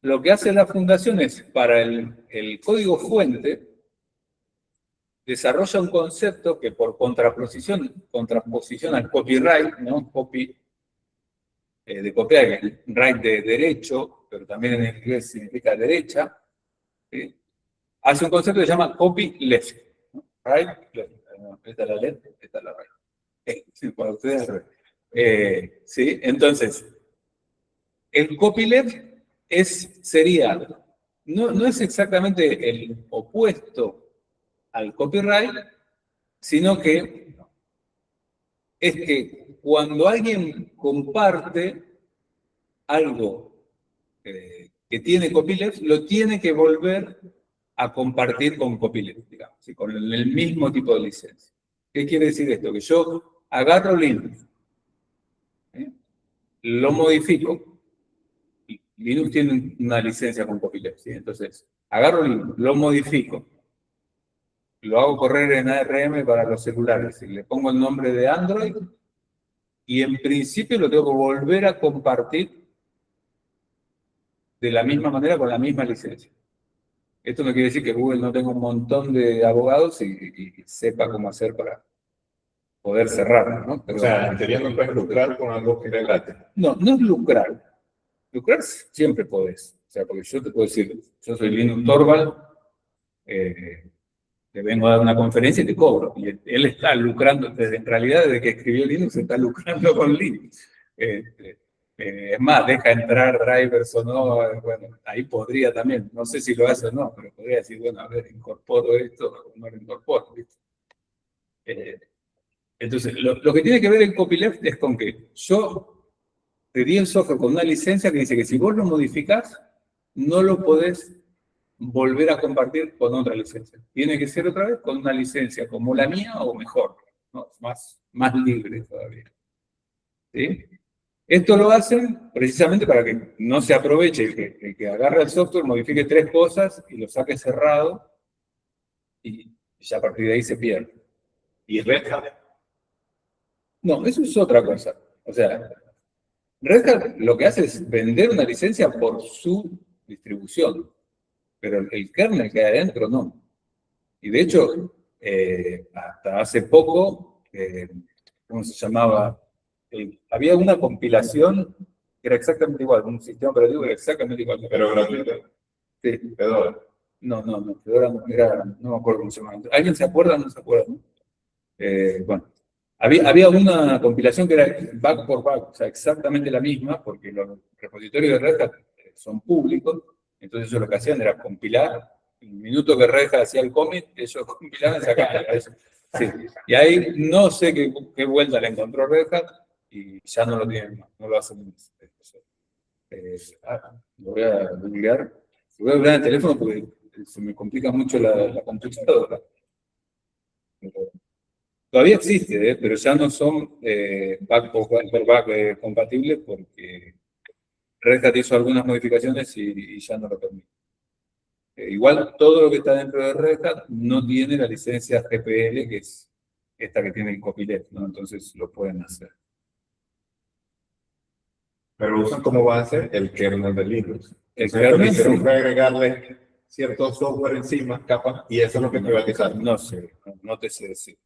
lo que hace la fundación es, para el código fuente, desarrolla un concepto que por contraposición al copyright, ¿no? Copy de copiar, el right de derecho, pero también en inglés significa derecha, ¿sí? Hace un concepto que se llama copyleft. ¿No? Right, left. Esta es la left, esta es la right. Sí, para ustedes. ¿Sí? Entonces, el copyleft sería, no es exactamente el opuesto al copyright, sino que es que cuando alguien comparte algo que tiene copyleft, lo tiene que volver a compartir con copyleft, digamos, ¿sí? Con el mismo tipo de licencia. ¿Qué quiere decir esto? Que yo agarro Linux, lo modifico. Linux tiene una licencia con copyleft, ¿sí? Entonces, agarro Linux, lo modifico, lo hago correr en ARM para los celulares, y le pongo el nombre de Android, y en principio lo tengo que volver a compartir de la misma manera con la misma licencia. Esto no quiere decir que Google no tenga un montón de abogados y sepa cómo hacer para poder cerrarlo, ¿no? Pero, O sea, en teoría no puedes lucrar con algo que es gratis. no es lucrar. Lucrar siempre podés. O sea, porque yo te puedo decir, yo soy Linus Torvald, te vengo a dar una conferencia y te cobro. Y él está lucrando, en realidad desde que escribió Linux está lucrando con Linux. Es más, deja entrar drivers o no, bueno, ahí podría también, no sé si lo hace o no, pero podría decir, bueno, a ver, incorporo esto o no lo incorporo, ¿viste? Entonces, lo que tiene que ver el copyleft es con que yo te di el software con una licencia que dice que si vos lo modificás, no lo podés volver a compartir con otra licencia. Tiene que ser otra vez con una licencia como la mía o mejor, ¿no? Más libre todavía. ¿Sí? Esto lo hacen precisamente para que no se aproveche el que agarra el software, modifique 3 cosas y lo saque cerrado y ya a partir de ahí se pierde. Y Red Hat. No, eso es otra cosa. O sea, Red Hat lo que hace es vender una licencia por su distribución, pero el kernel que hay adentro no. Y de hecho, hasta hace poco, ¿cómo se llamaba? Había una compilación que era exactamente igual, un sistema operativo que era exactamente igual. Pero gratuito. Sí. Fedora. No, Fedora no, no me acuerdo cómo se llama. ¿Alguien se acuerda o no se acuerda? Bueno, había una compilación que era back por back, o sea, exactamente la misma, porque los repositorios de Red Hat son públicos, entonces ellos lo que hacían era compilar, en el minuto que Red Hat hacía el commit, ellos compilaban y sacaban eso. Sí. Y ahí no sé qué vuelta le encontró Red Hat y ya no lo tienen más, no lo hacen más. Lo voy a googlear. Lo voy a googlear en el teléfono porque se me complica mucho la computadora. Todavía existe, pero ya no son back por back compatibles porque Red Hat hizo algunas modificaciones y ya no lo permite. Igual todo lo que está dentro de Red Hat no tiene la licencia GPL, que es esta que tiene el copyleft, ¿no? Entonces lo pueden hacer. Pero usan como base el kernel de Linux. El Entonces, lo que kernel, hicieron sí. fue agregarle cierto software encima, capas, y eso es lo que privatizaron. No sé, no te sé decir.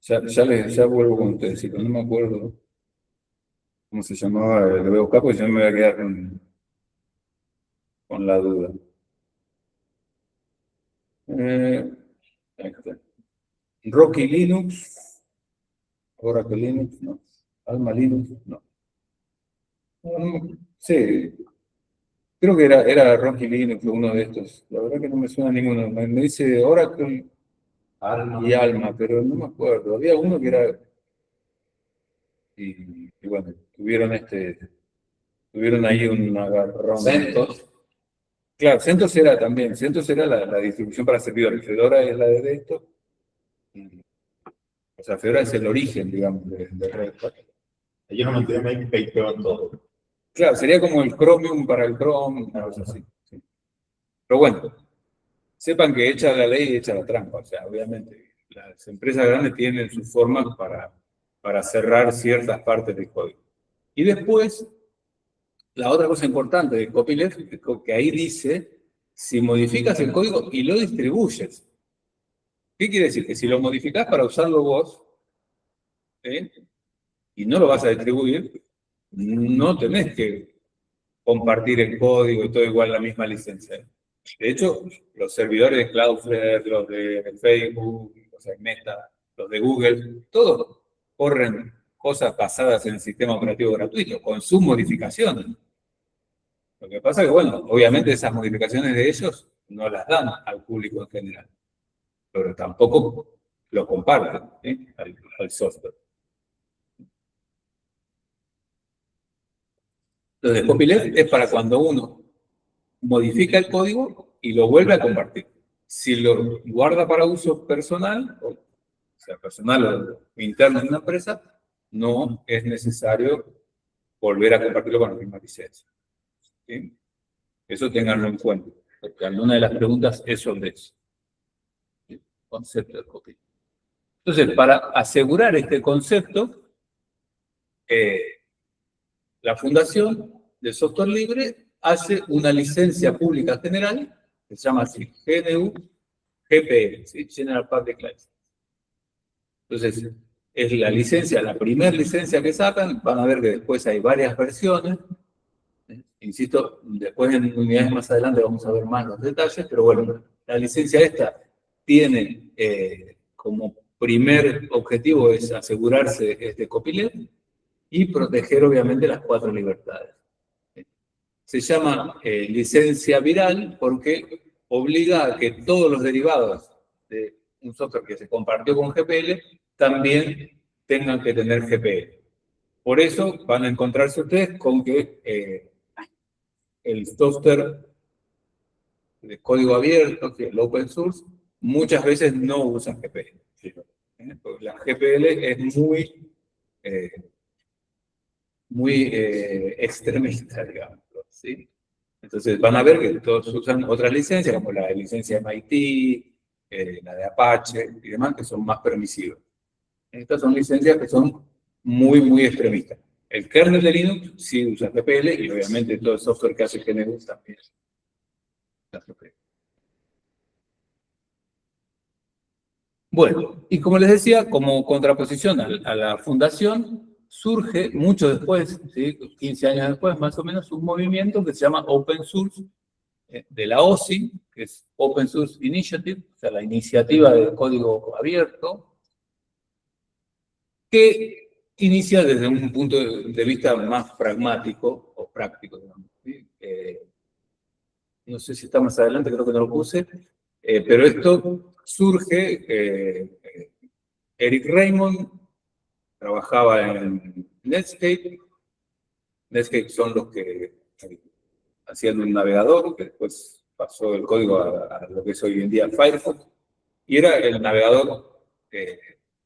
Ya vuelvo con ustedes, pero no me acuerdo cómo se llamaba, lo voy a buscar porque si no me voy a quedar con la duda. Ahí está. Rocky Linux, Oracle Linux, no. Alma Linux, no. Sí, creo que era Rocky Linux uno de estos. La verdad que no me suena ninguno. Me dice Oracle y Alma, pero no me acuerdo. Había uno que era. Y bueno, tuvieron ahí un agarrón. CentOS. Claro, CentOS era también. CentOS era la distribución para servidores. Fedora es la de desktop. O sea, Fedora es el origen, digamos, de Red Hat. Ellos no mantienen ahí papean todo. Claro, sería como el Chromium para el Chrome, una cosa así. Sí. Pero bueno, sepan que echa la ley y echa la trampa. O sea, obviamente, las empresas grandes tienen sus formas para cerrar ciertas partes del código. Y después, la otra cosa importante de copyleft es que ahí dice, si modificas el código y lo distribuyes. ¿Qué quiere decir? Que si lo modificás para usarlo vos, y no lo vas a distribuir, no tenés que compartir el código y todo igual la misma licencia. De hecho, los servidores de Cloudflare, los de Facebook, los de Meta, los de Google, todos corren cosas basadas en el sistema operativo gratuito, con sus modificaciones. Lo que pasa es que, bueno, obviamente esas modificaciones de ellos no las dan al público en general, pero tampoco lo comparten al software. Entonces, copyleft es para cuando uno modifica el código y lo vuelve a compartir. Si lo guarda para uso personal, o sea, personal o interno en una empresa, no es necesario volver a compartirlo con la misma licencia. ¿Sí? Eso tenganlo en cuenta, porque alguna de las preguntas es sobre eso. ¿Sí? Concepto de copyleft. Entonces, para asegurar este concepto, la Fundación de Software Libre hace una licencia pública general, que se llama así, GNU GPL, ¿sí? General Public License. Entonces, es la licencia, la primera licencia que sacan, van a ver que después hay varias versiones. Insisto, después en unidades más adelante vamos a ver más los detalles, pero bueno, la licencia esta tiene como primer objetivo es asegurarse este copyleft y proteger obviamente las 4 libertades. Se llama licencia viral porque obliga a que todos los derivados de un software que se compartió con GPL también tengan que tener GPL. Por eso van a encontrarse ustedes con que el software de código abierto, que es el open source, muchas veces no usa GPL. Porque la GPL es muy extremista, digamos, ¿sí? Entonces van a ver que todos usan otras licencias, como la licencia MIT, la de Apache y demás, que son más permisivas. Estas son licencias que son muy extremistas. El kernel de Linux sí usa GPL y obviamente todo el software que hace GNU también usa GPL. Bueno, y como les decía, como contraposición a la fundación, surge mucho después, ¿sí? 15 años después más o menos, un movimiento que se llama Open Source, de la OSI, que es Open Source Initiative, o sea, la iniciativa de código abierto, que inicia desde un punto de vista más pragmático o práctico, digamos, ¿sí? No sé si está más adelante, creo que no lo puse, pero esto surge, Eric Raymond trabajaba en Netscape. Netscape son los que hacían un navegador, que después pasó el código a lo que es hoy en día Firefox, y era el navegador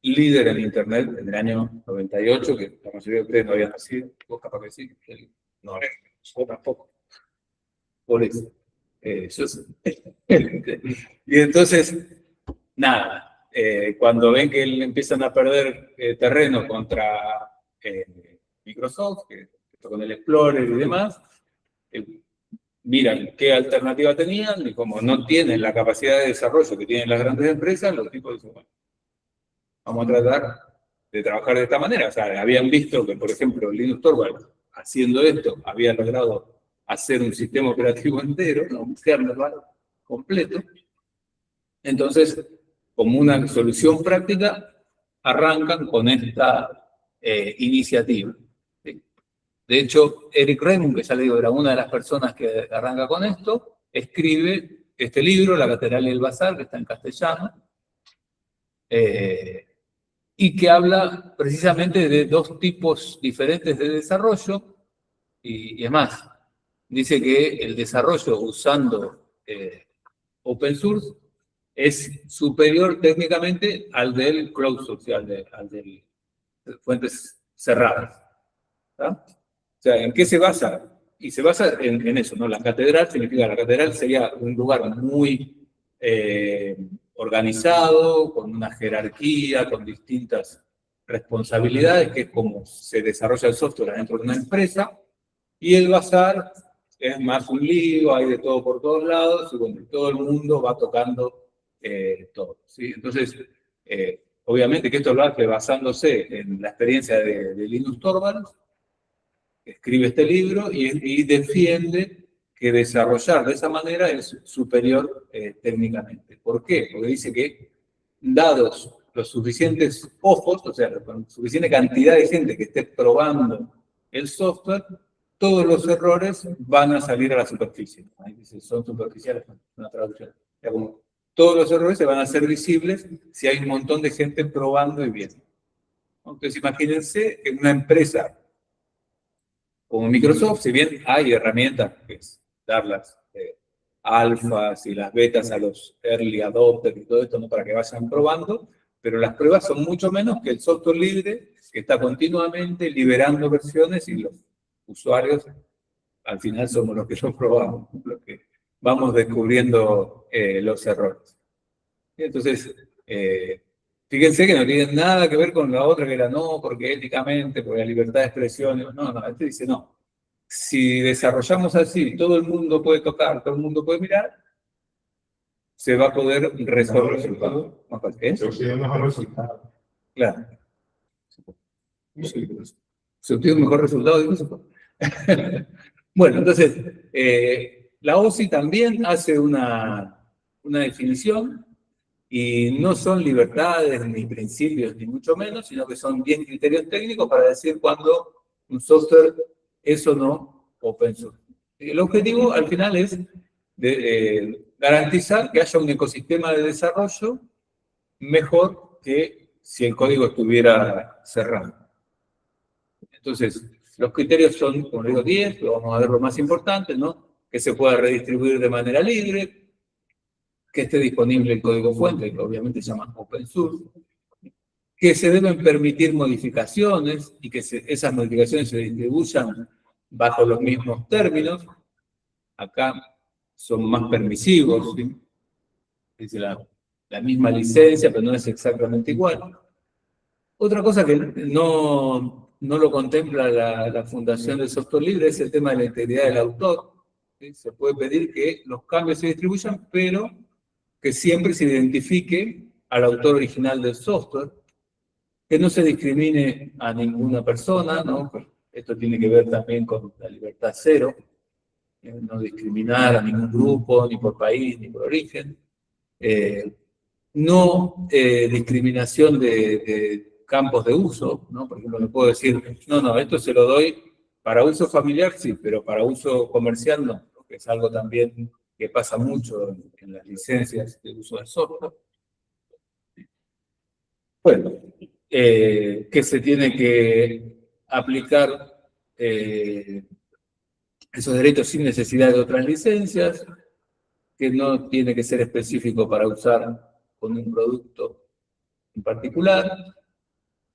líder en Internet en el año 98, que la mayoría de ustedes no habían nacido, vos capaz que sí, no, yo tampoco, por eso. Yo sé. Y entonces, nada, cuando ven que empiezan a perder terreno contra Microsoft, con el Explorer y demás, miran qué alternativa tenían y como no tienen la capacidad de desarrollo que tienen las grandes empresas, los tipos dicen, bueno, vamos a tratar de trabajar de esta manera. O sea, habían visto que, por ejemplo, Linus Torvalds, haciendo esto, había logrado hacer un sistema operativo entero, ¿no? Un kernel completo. Entonces, como una solución práctica, arrancan con esta iniciativa. ¿Sí? De hecho, Eric Raymond, que ya le digo, era una de las personas que arranca con esto, escribe este libro, La Catedral y el Bazar, que está en castellano, y que habla precisamente de 2 tipos diferentes de desarrollo, y es más, dice que el desarrollo usando open source es superior técnicamente al del cloud source, al de fuentes cerradas. ¿Tá? O sea, ¿en qué se basa? Y se basa en eso, ¿no? La catedral significa, la catedral sería un lugar muy organizado, con una jerarquía, con distintas responsabilidades, que es como se desarrolla el software dentro de una empresa, y el bazar es más un lío, hay de todo por todos lados, y bueno, todo el mundo va tocando todo, ¿sí? Entonces, obviamente que esto lo hace basándose en la experiencia de Linus Torvalds, que escribe este libro y defiende que desarrollar de esa manera es superior técnicamente. ¿Por qué? Porque dice que dados los suficientes ojos, o sea, con suficiente cantidad de gente que esté probando el software, todos los errores van a salir a la superficie. Ahí dice, son superficiales, una traducción. O sea, como todos los errores se van a hacer visibles si hay un montón de gente probando y viendo. Entonces, imagínense que una empresa como Microsoft, si bien hay herramientas que es dar las alfas y las betas a los early adopters y todo esto, ¿no? Para que vayan probando, pero las pruebas son mucho menos que el software libre, que está continuamente liberando versiones y los usuarios al final somos los que lo probamos, los que vamos descubriendo los errores. Entonces, fíjense que no tienen nada que ver con la otra, que era no, porque éticamente, porque la libertad de expresión, no, este dice no. Si desarrollamos así, todo el mundo puede tocar, todo el mundo puede mirar, se va a poder resolver el resultado. Se obtiene un mejor resultado. Claro. Se obtiene un mejor resultado. Bueno, entonces, la OSI también hace una definición Y no son libertades, ni principios, ni mucho menos, sino que son 10 criterios técnicos para decir cuándo un software es o no open source. El objetivo, al final, es garantizar que haya un ecosistema de desarrollo mejor que si el código estuviera cerrado. Entonces, los criterios son, como digo, 10, pero vamos a ver lo más importante, ¿no? Que se pueda redistribuir de manera libre, que esté disponible el código fuente, que obviamente se llama open source, que se deben permitir modificaciones y que esas modificaciones se distribuyan bajo los mismos términos. Acá son más permisivos, ¿sí? Dice la misma licencia, pero no es exactamente igual. Otra cosa que no lo contempla la Fundación del Software Libre es el tema de la integridad del autor. ¿Sí? Se puede pedir que los cambios se distribuyan, pero que siempre se identifique al autor original del software, que no se discrimine a ninguna persona, ¿no? Esto tiene que ver también con la libertad cero, no discriminar a ningún grupo, ni por país, ni por origen. No discriminación de campos de uso, ¿no? Por ejemplo, no puedo decir, no, esto se lo doy para uso familiar, sí, pero para uso comercial no, porque es algo también que pasa mucho en las licencias de uso del software. Bueno, que se tiene que aplicar esos derechos sin necesidad de otras licencias, que no tiene que ser específico para usar con un producto en particular,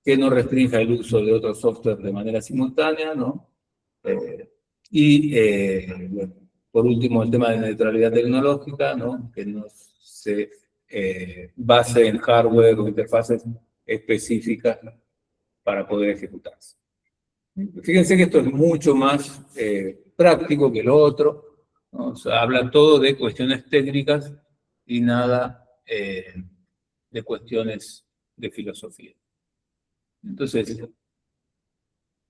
que no restrinja el uso de otro software de manera simultánea, ¿no? Bueno, por último, el tema de neutralidad tecnológica, ¿no? Que no se base en hardware o interfaces específicas para poder ejecutarse. Fíjense que esto es mucho más práctico que lo otro, ¿no? O sea, habla todo de cuestiones técnicas y nada de cuestiones de filosofía. Entonces,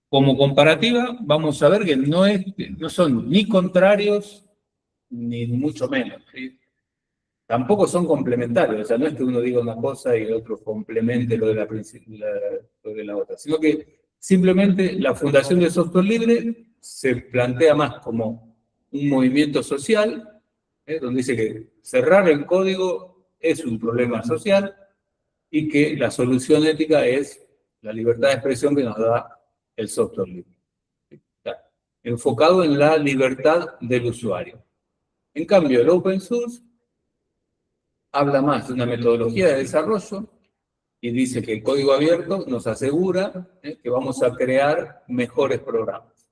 como comparativa, vamos a ver que no son ni contrarios, ni mucho menos, ¿sí? Tampoco son complementarios, o sea, no es que uno diga una cosa y el otro complemente lo de la otra, sino que simplemente la Fundación de Software Libre se plantea más como un movimiento social, donde dice que cerrar el código es un problema social y que la solución ética es la libertad de expresión que nos da el software libre. Está enfocado en la libertad del usuario. En cambio, el open source habla más de una metodología de desarrollo y dice que el código abierto nos asegura que vamos a crear mejores programas.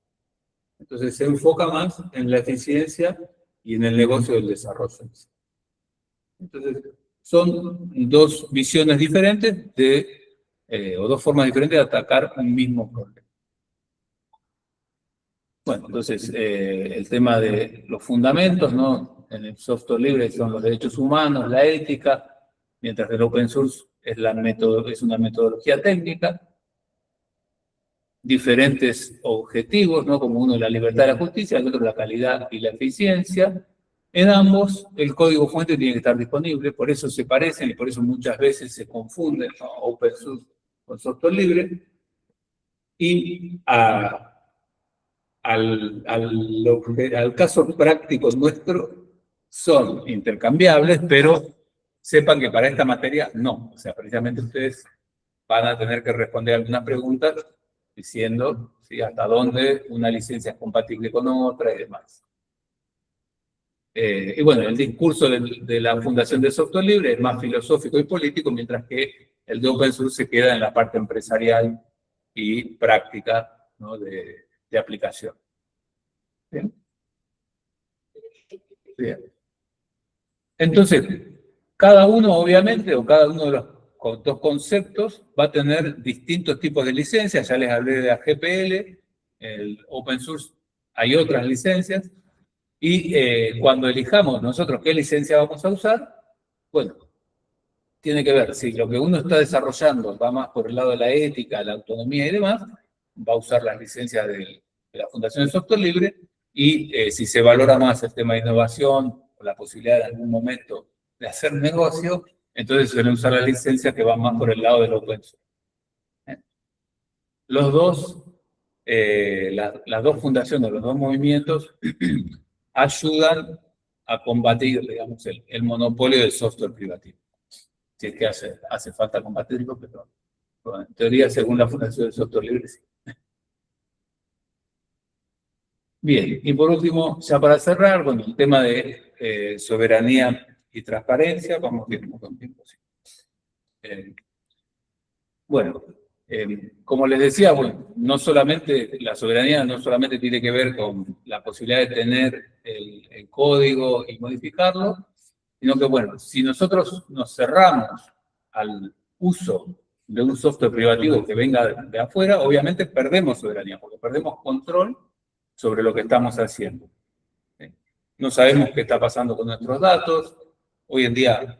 Entonces se enfoca más en la eficiencia y en el negocio del desarrollo. Entonces son dos visiones diferentes o dos formas diferentes de atacar un mismo problema. Bueno, entonces el tema de los fundamentos, ¿no? En el software libre son los derechos humanos, la ética, mientras que el open source es una metodología técnica, diferentes objetivos, ¿no? Como uno la libertad y la justicia, el otro la calidad y la eficiencia. En ambos, el código fuente tiene que estar disponible, por eso se parecen y por eso muchas veces se confunden, ¿no? Open source con software libre. Y al caso práctico nuestro, son intercambiables, pero sepan que para esta materia no. O sea, precisamente ustedes van a tener que responder algunas preguntas diciendo, ¿sí?, hasta dónde una licencia es compatible con otra y demás. Y bueno, el discurso de la Fundación de Software Libre es más filosófico y político, mientras que el de Open Source se queda en la parte empresarial y práctica, ¿no?, de aplicación. ¿Bien? Bien. Entonces, cada uno, obviamente, o cada uno de los dos conceptos va a tener distintos tipos de licencias. Ya les hablé de la GPL, el Open Source, hay otras licencias. Y cuando elijamos nosotros qué licencia vamos a usar, bueno, tiene que ver si lo que uno está desarrollando va más por el lado de la ética, la autonomía y demás, va a usar las licencias de la Fundación de Software Libre, y si se valora más el tema de innovación o la posibilidad de algún momento de hacer negocio, Entonces suelen usar las licencias que van más por el lado del open source. Los dos, las dos fundaciones, los dos movimientos ayudan a combatir, digamos, el monopolio del software privativo. Si es que hace falta combatirlo, pero bueno, en teoría, según la Fundación del Software Libre, sí. Bien, y por último, ya para cerrar, bueno, el tema de soberanía y transparencia, vamos bien con tiempo. Sí. Bueno, como les decía, bueno, no solamente la soberanía no solamente tiene que ver con la posibilidad de tener el código y modificarlo, sino que, bueno, si nosotros nos cerramos al uso de un software privativo que venga de afuera, obviamente perdemos soberanía, porque perdemos control sobre lo que estamos haciendo. No sabemos qué está pasando con nuestros datos. Hoy en día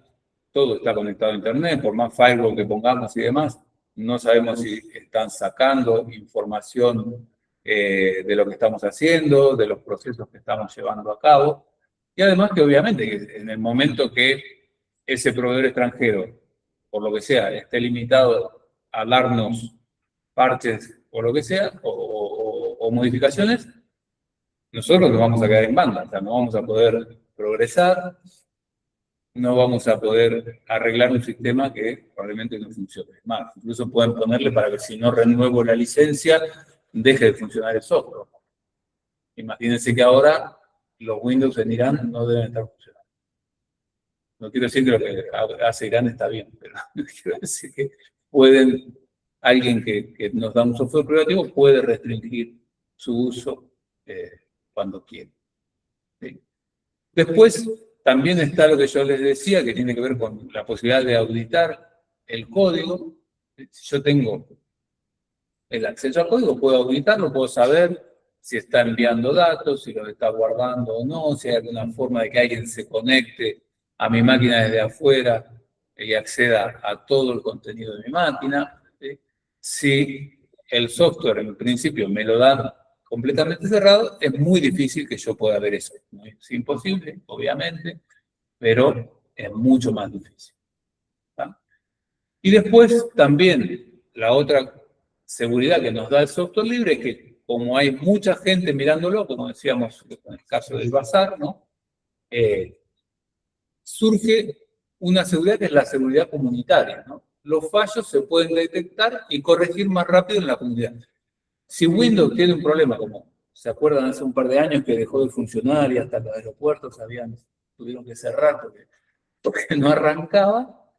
todo está conectado a Internet, por más firewall que pongamos y demás, no sabemos si están sacando información de lo que estamos haciendo, de los procesos que estamos llevando a cabo. Y además que obviamente que en el momento que ese proveedor extranjero, por lo que sea, esté limitado a darnos parches o lo que sea, o modificaciones, nosotros nos vamos a quedar en banda, o sea, no vamos a poder progresar, no vamos a poder arreglar un sistema que probablemente no funcione. Más, incluso pueden ponerle para que si no renuevo la licencia, deje de funcionar el software. Imagínense que ahora los Windows en Irán no deben estar funcionando. No quiero decir que lo que hace Irán está bien, pero quiero decir que alguien que nos da un software privativo puede restringir su uso cuando quiere. ¿Sí? Después, también está lo que yo les decía, que tiene que ver con la posibilidad de auditar el código. Si yo tengo el acceso al código, puedo auditarlo, puedo saber si está enviando datos, si los está guardando o no, si hay alguna forma de que alguien se conecte a mi máquina desde afuera y acceda a todo el contenido de mi máquina. ¿Sí? Si el software en principio me lo dan completamente cerrado, es muy difícil que yo pueda ver eso. No es imposible, obviamente, pero es mucho más difícil. ¿Tá? Y después también la otra seguridad que nos da el software libre es que como hay mucha gente mirándolo, como decíamos en el caso del bazar, ¿no? Surge una seguridad que es la seguridad comunitaria, ¿no? Los fallos se pueden detectar y corregir más rápido en la comunidad. Si Windows tiene un problema, como se acuerdan hace un par de años que dejó de funcionar y hasta los aeropuertos tuvieron que cerrar porque no arrancaba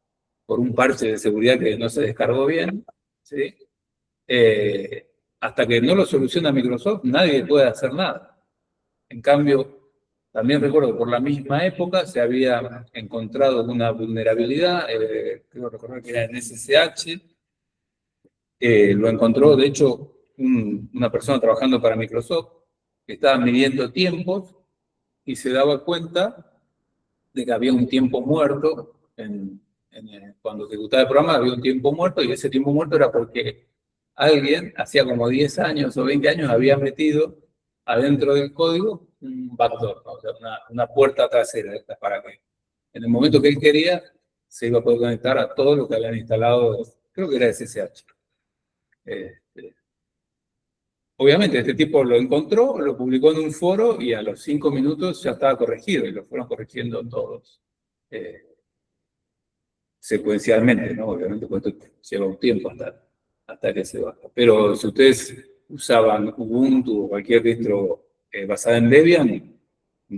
por un parche de seguridad que no se descargó bien, ¿sí? Hasta que no lo soluciona Microsoft, nadie puede hacer nada. En cambio, también recuerdo que por la misma época se había encontrado una vulnerabilidad, creo recordar que era en SSH, lo encontró, de hecho, una persona trabajando para Microsoft que estaba midiendo tiempos y se daba cuenta de que había un tiempo muerto, cuando ejecutaba el programa había un tiempo muerto y ese tiempo muerto era porque alguien, hacía como 10 años o 20 años, había metido adentro del código un backdoor, ¿no? O sea, una puerta trasera, para que en el momento que él quería se iba a poder conectar a todo lo que habían instalado, creo que era SSH. Obviamente, este tipo lo encontró, lo publicó en un foro y a los 5 minutos ya estaba corregido y lo fueron corrigiendo todos secuencialmente, ¿no? Obviamente, pues esto lleva un tiempo hasta que se baja. Pero si ustedes usaban Ubuntu o cualquier distro basada en Debian,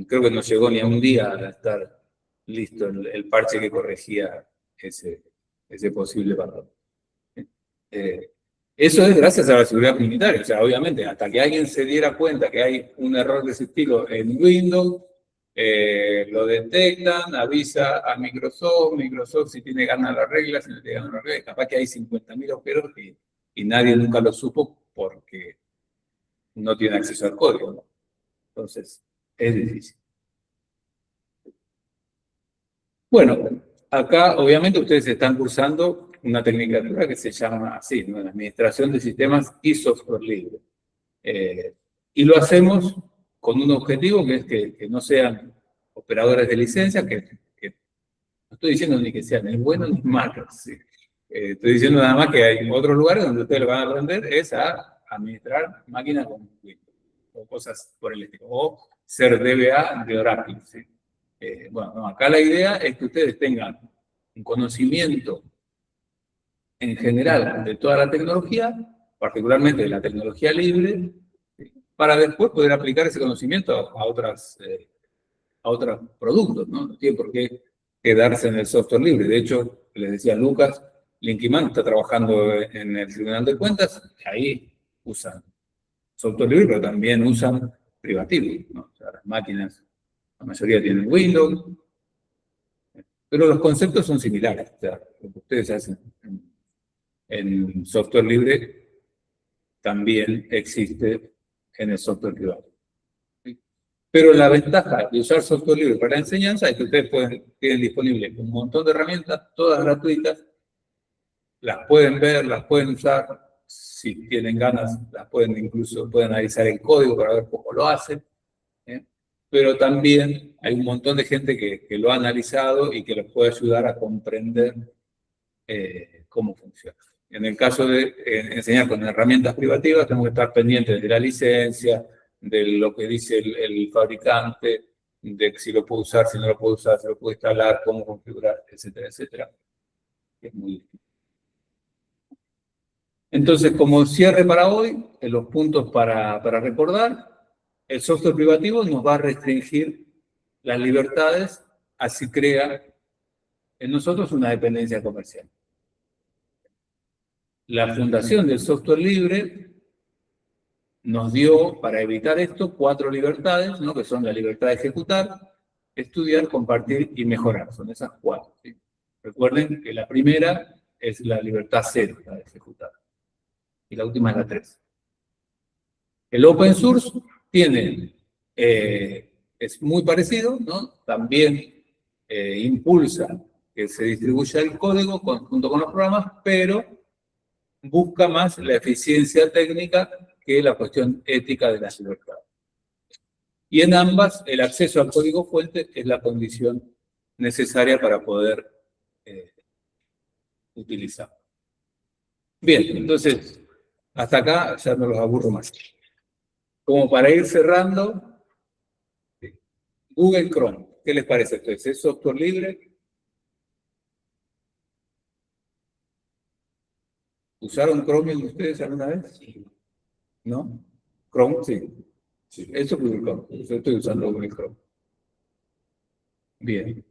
creo que no llegó ni a un día a estar listo el parche que corregía ese posible patrón. Eso es gracias a la seguridad comunitaria. O sea, obviamente, hasta que alguien se diera cuenta que hay un error de ese estilo en Windows, lo detectan, avisa a Microsoft, Microsoft si tiene ganas la regla, si no tiene ganas la regla, capaz que hay 50.000 agujeros y nadie nunca lo supo porque no tiene acceso al código, ¿no? Entonces, es difícil. Bueno, acá obviamente ustedes están cursando una tecnicatura que se llama así, ¿no? La Administración de Sistemas y Software Libre. Y lo hacemos con un objetivo que es que no sean operadores de licencia, que No estoy diciendo ni que sea ni bueno ni malo. ¿Sí? Estoy diciendo nada más que hay otros lugares donde ustedes lo van a aprender es a administrar máquinas con Windows o cosas por el estilo. O ser DBA de Oracle. ¿Sí? Bueno, no, acá la idea es que ustedes tengan un conocimiento en general de toda la tecnología, particularmente de la tecnología libre, para después poder aplicar ese conocimiento a otros productos, ¿no? No tiene por qué quedarse en el software libre. De hecho, les decía Lucas, Linkyman está trabajando en el Tribunal de Cuentas, ahí usan software libre, pero también usan privativo, ¿no? O sea, las máquinas, la mayoría tienen Windows, pero los conceptos son similares. O sea, lo que ustedes hacen en software libre también existe en el software privado. ¿Sí? Pero la ventaja de usar software libre para la enseñanza es que ustedes tienen disponible un montón de herramientas, todas gratuitas, las pueden ver, las pueden usar, si tienen ganas, las pueden analizar el código para ver cómo lo hacen. Pero también hay un montón de gente que lo ha analizado y que les puede ayudar a comprender cómo funciona. En el caso de enseñar con herramientas privativas, tenemos que estar pendientes de la licencia, de lo que dice el fabricante, de si lo puedo usar, si no lo puedo usar, si lo puedo instalar, cómo configurar, etcétera, etcétera. Es muy difícil. Entonces, como cierre para hoy, los puntos para recordar, el software privativo nos va a restringir las libertades, así crea en nosotros una dependencia comercial. La fundación del software libre nos dio, para evitar esto, 4 libertades, ¿no? Que son la libertad de ejecutar, estudiar, compartir y mejorar. Son esas 4. ¿Sí? Recuerden que la primera es la libertad 0, la de ejecutar. Y la última es la 3. El open source es muy parecido, ¿no? También impulsa que se distribuya el código junto con los programas, pero busca más la eficiencia técnica que la cuestión ética de la libertad. Y en ambas, el acceso al código fuente es la condición necesaria para poder utilizar. Bien, entonces, hasta acá ya no los aburro más. Como para ir cerrando, Google Chrome, ¿qué les parece a ustedes? ¿Es software libre? ¿Usaron Chromium ustedes alguna vez? ¿No? Chrome, sí. Eso es Google Chrome. Yo estoy usando Google Chrome. Bien.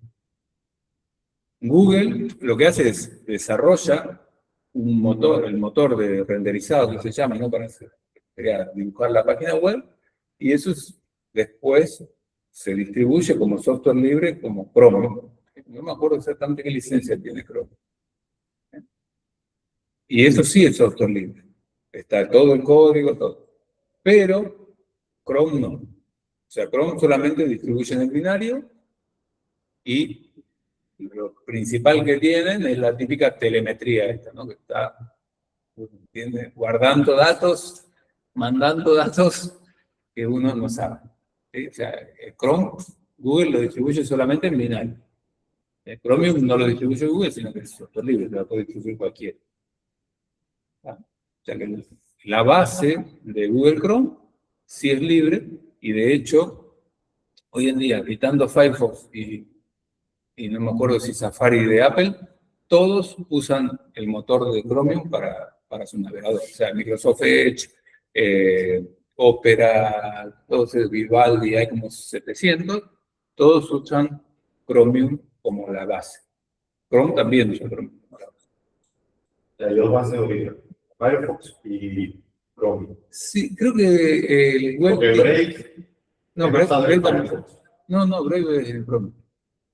Google lo que hace es desarrolla un motor, el motor de renderizado que se llama, ¿no? Para dibujar la página web, y eso después se distribuye como software libre, como Chrome. No me acuerdo exactamente qué licencia tiene Chrome. Y eso sí es software libre. Está todo el código, todo. Pero Chrome no. O sea, Chrome solamente distribuye en el binario y lo principal que tienen es la típica telemetría esta, ¿no? Que está, ¿entiendes? Guardando datos, mandando datos que uno no sabe. ¿Sí? O sea, Chrome, Google lo distribuye solamente en binario. Chromium no lo distribuye Google, sino que es software libre, lo puede distribuir cualquiera. O sea que la base de Google Chrome sí es libre, y de hecho, hoy en día, quitando Firefox y no me acuerdo si Safari de Apple, todos usan el motor de Chromium para su navegador. O sea, Microsoft Edge, Opera, todos Vivaldi, hay como 700, todos usan Chromium como la base. Chrome también usa Chromium como la base. Hay dos bases de origen, Firefox y Chrome. Sí, creo que el web... Porque Brave... No, Brave también. No, Brave es Chromium.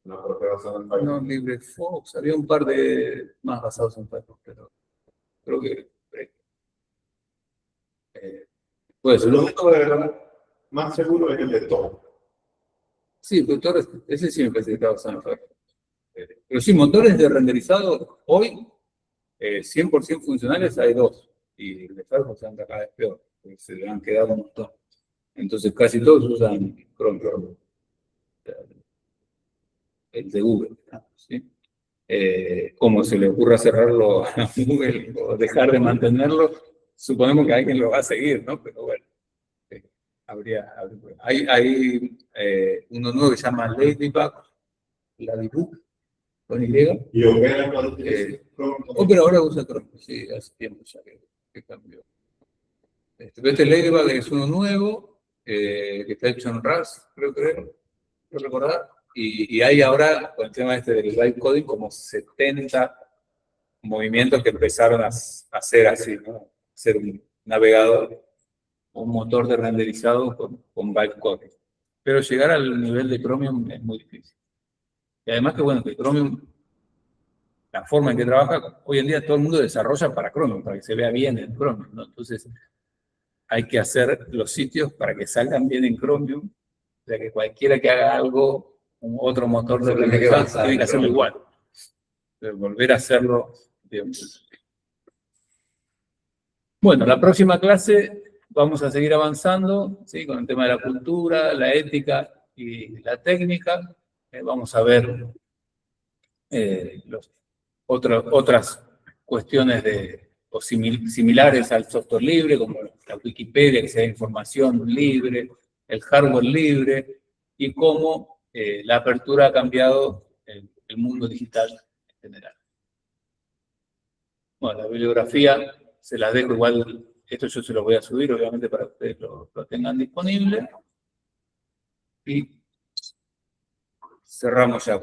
No, pero fue basado en Firefox. No, LibreFox, había un par de más basados en Firefox, pero creo que pues Lo único de verdad más seguro es el de Tor. sí, pero ese sí me parece que está basado en Firefox. Pero sí, motores de renderizado hoy 100% funcionales hay 2, y el de Firefox anda cada vez peor, porque se le han quedado un montón. Entonces casi todos usan Chrome. El de Google, ¿sí? cómo se le ocurra cerrarlo a Google o dejar de mantenerlo, suponemos que alguien lo va a seguir, ¿no? Pero bueno, hay uno nuevo que se llama Ladybug, con Y. Y Opera, Opera ahora usa Chrome, sí, hace tiempo ya que cambió. Este Ladybug es uno nuevo, que está hecho en Rust, creo recordar. Y hay ahora, con el tema del vibe coding, como 70 movimientos que empezaron a hacer así, ¿no? Hacer un navegador, un motor de renderizado con vibe coding. Pero llegar al nivel de Chromium es muy difícil. Y además que, bueno, que Chromium, la forma en que trabaja, hoy en día todo el mundo desarrolla para Chromium, para que se vea bien en Chromium, ¿no? Entonces, hay que hacer los sitios para que salgan bien en Chromium, o sea que cualquiera que haga algo, otro motor de renderizado, tiene que hacerlo igual. Volver a hacerlo. Digamos. Bueno, la próxima clase vamos a seguir avanzando, ¿sí? Con el tema de la cultura, la ética y la técnica. Vamos a ver otras cuestiones similares al software libre, como la Wikipedia, que sea información libre, el hardware libre, y cómo la apertura ha cambiado el mundo digital en general. Bueno, la bibliografía se las dejo igual, esto yo se lo voy a subir, obviamente, para que ustedes lo tengan disponible. Y cerramos ya acá.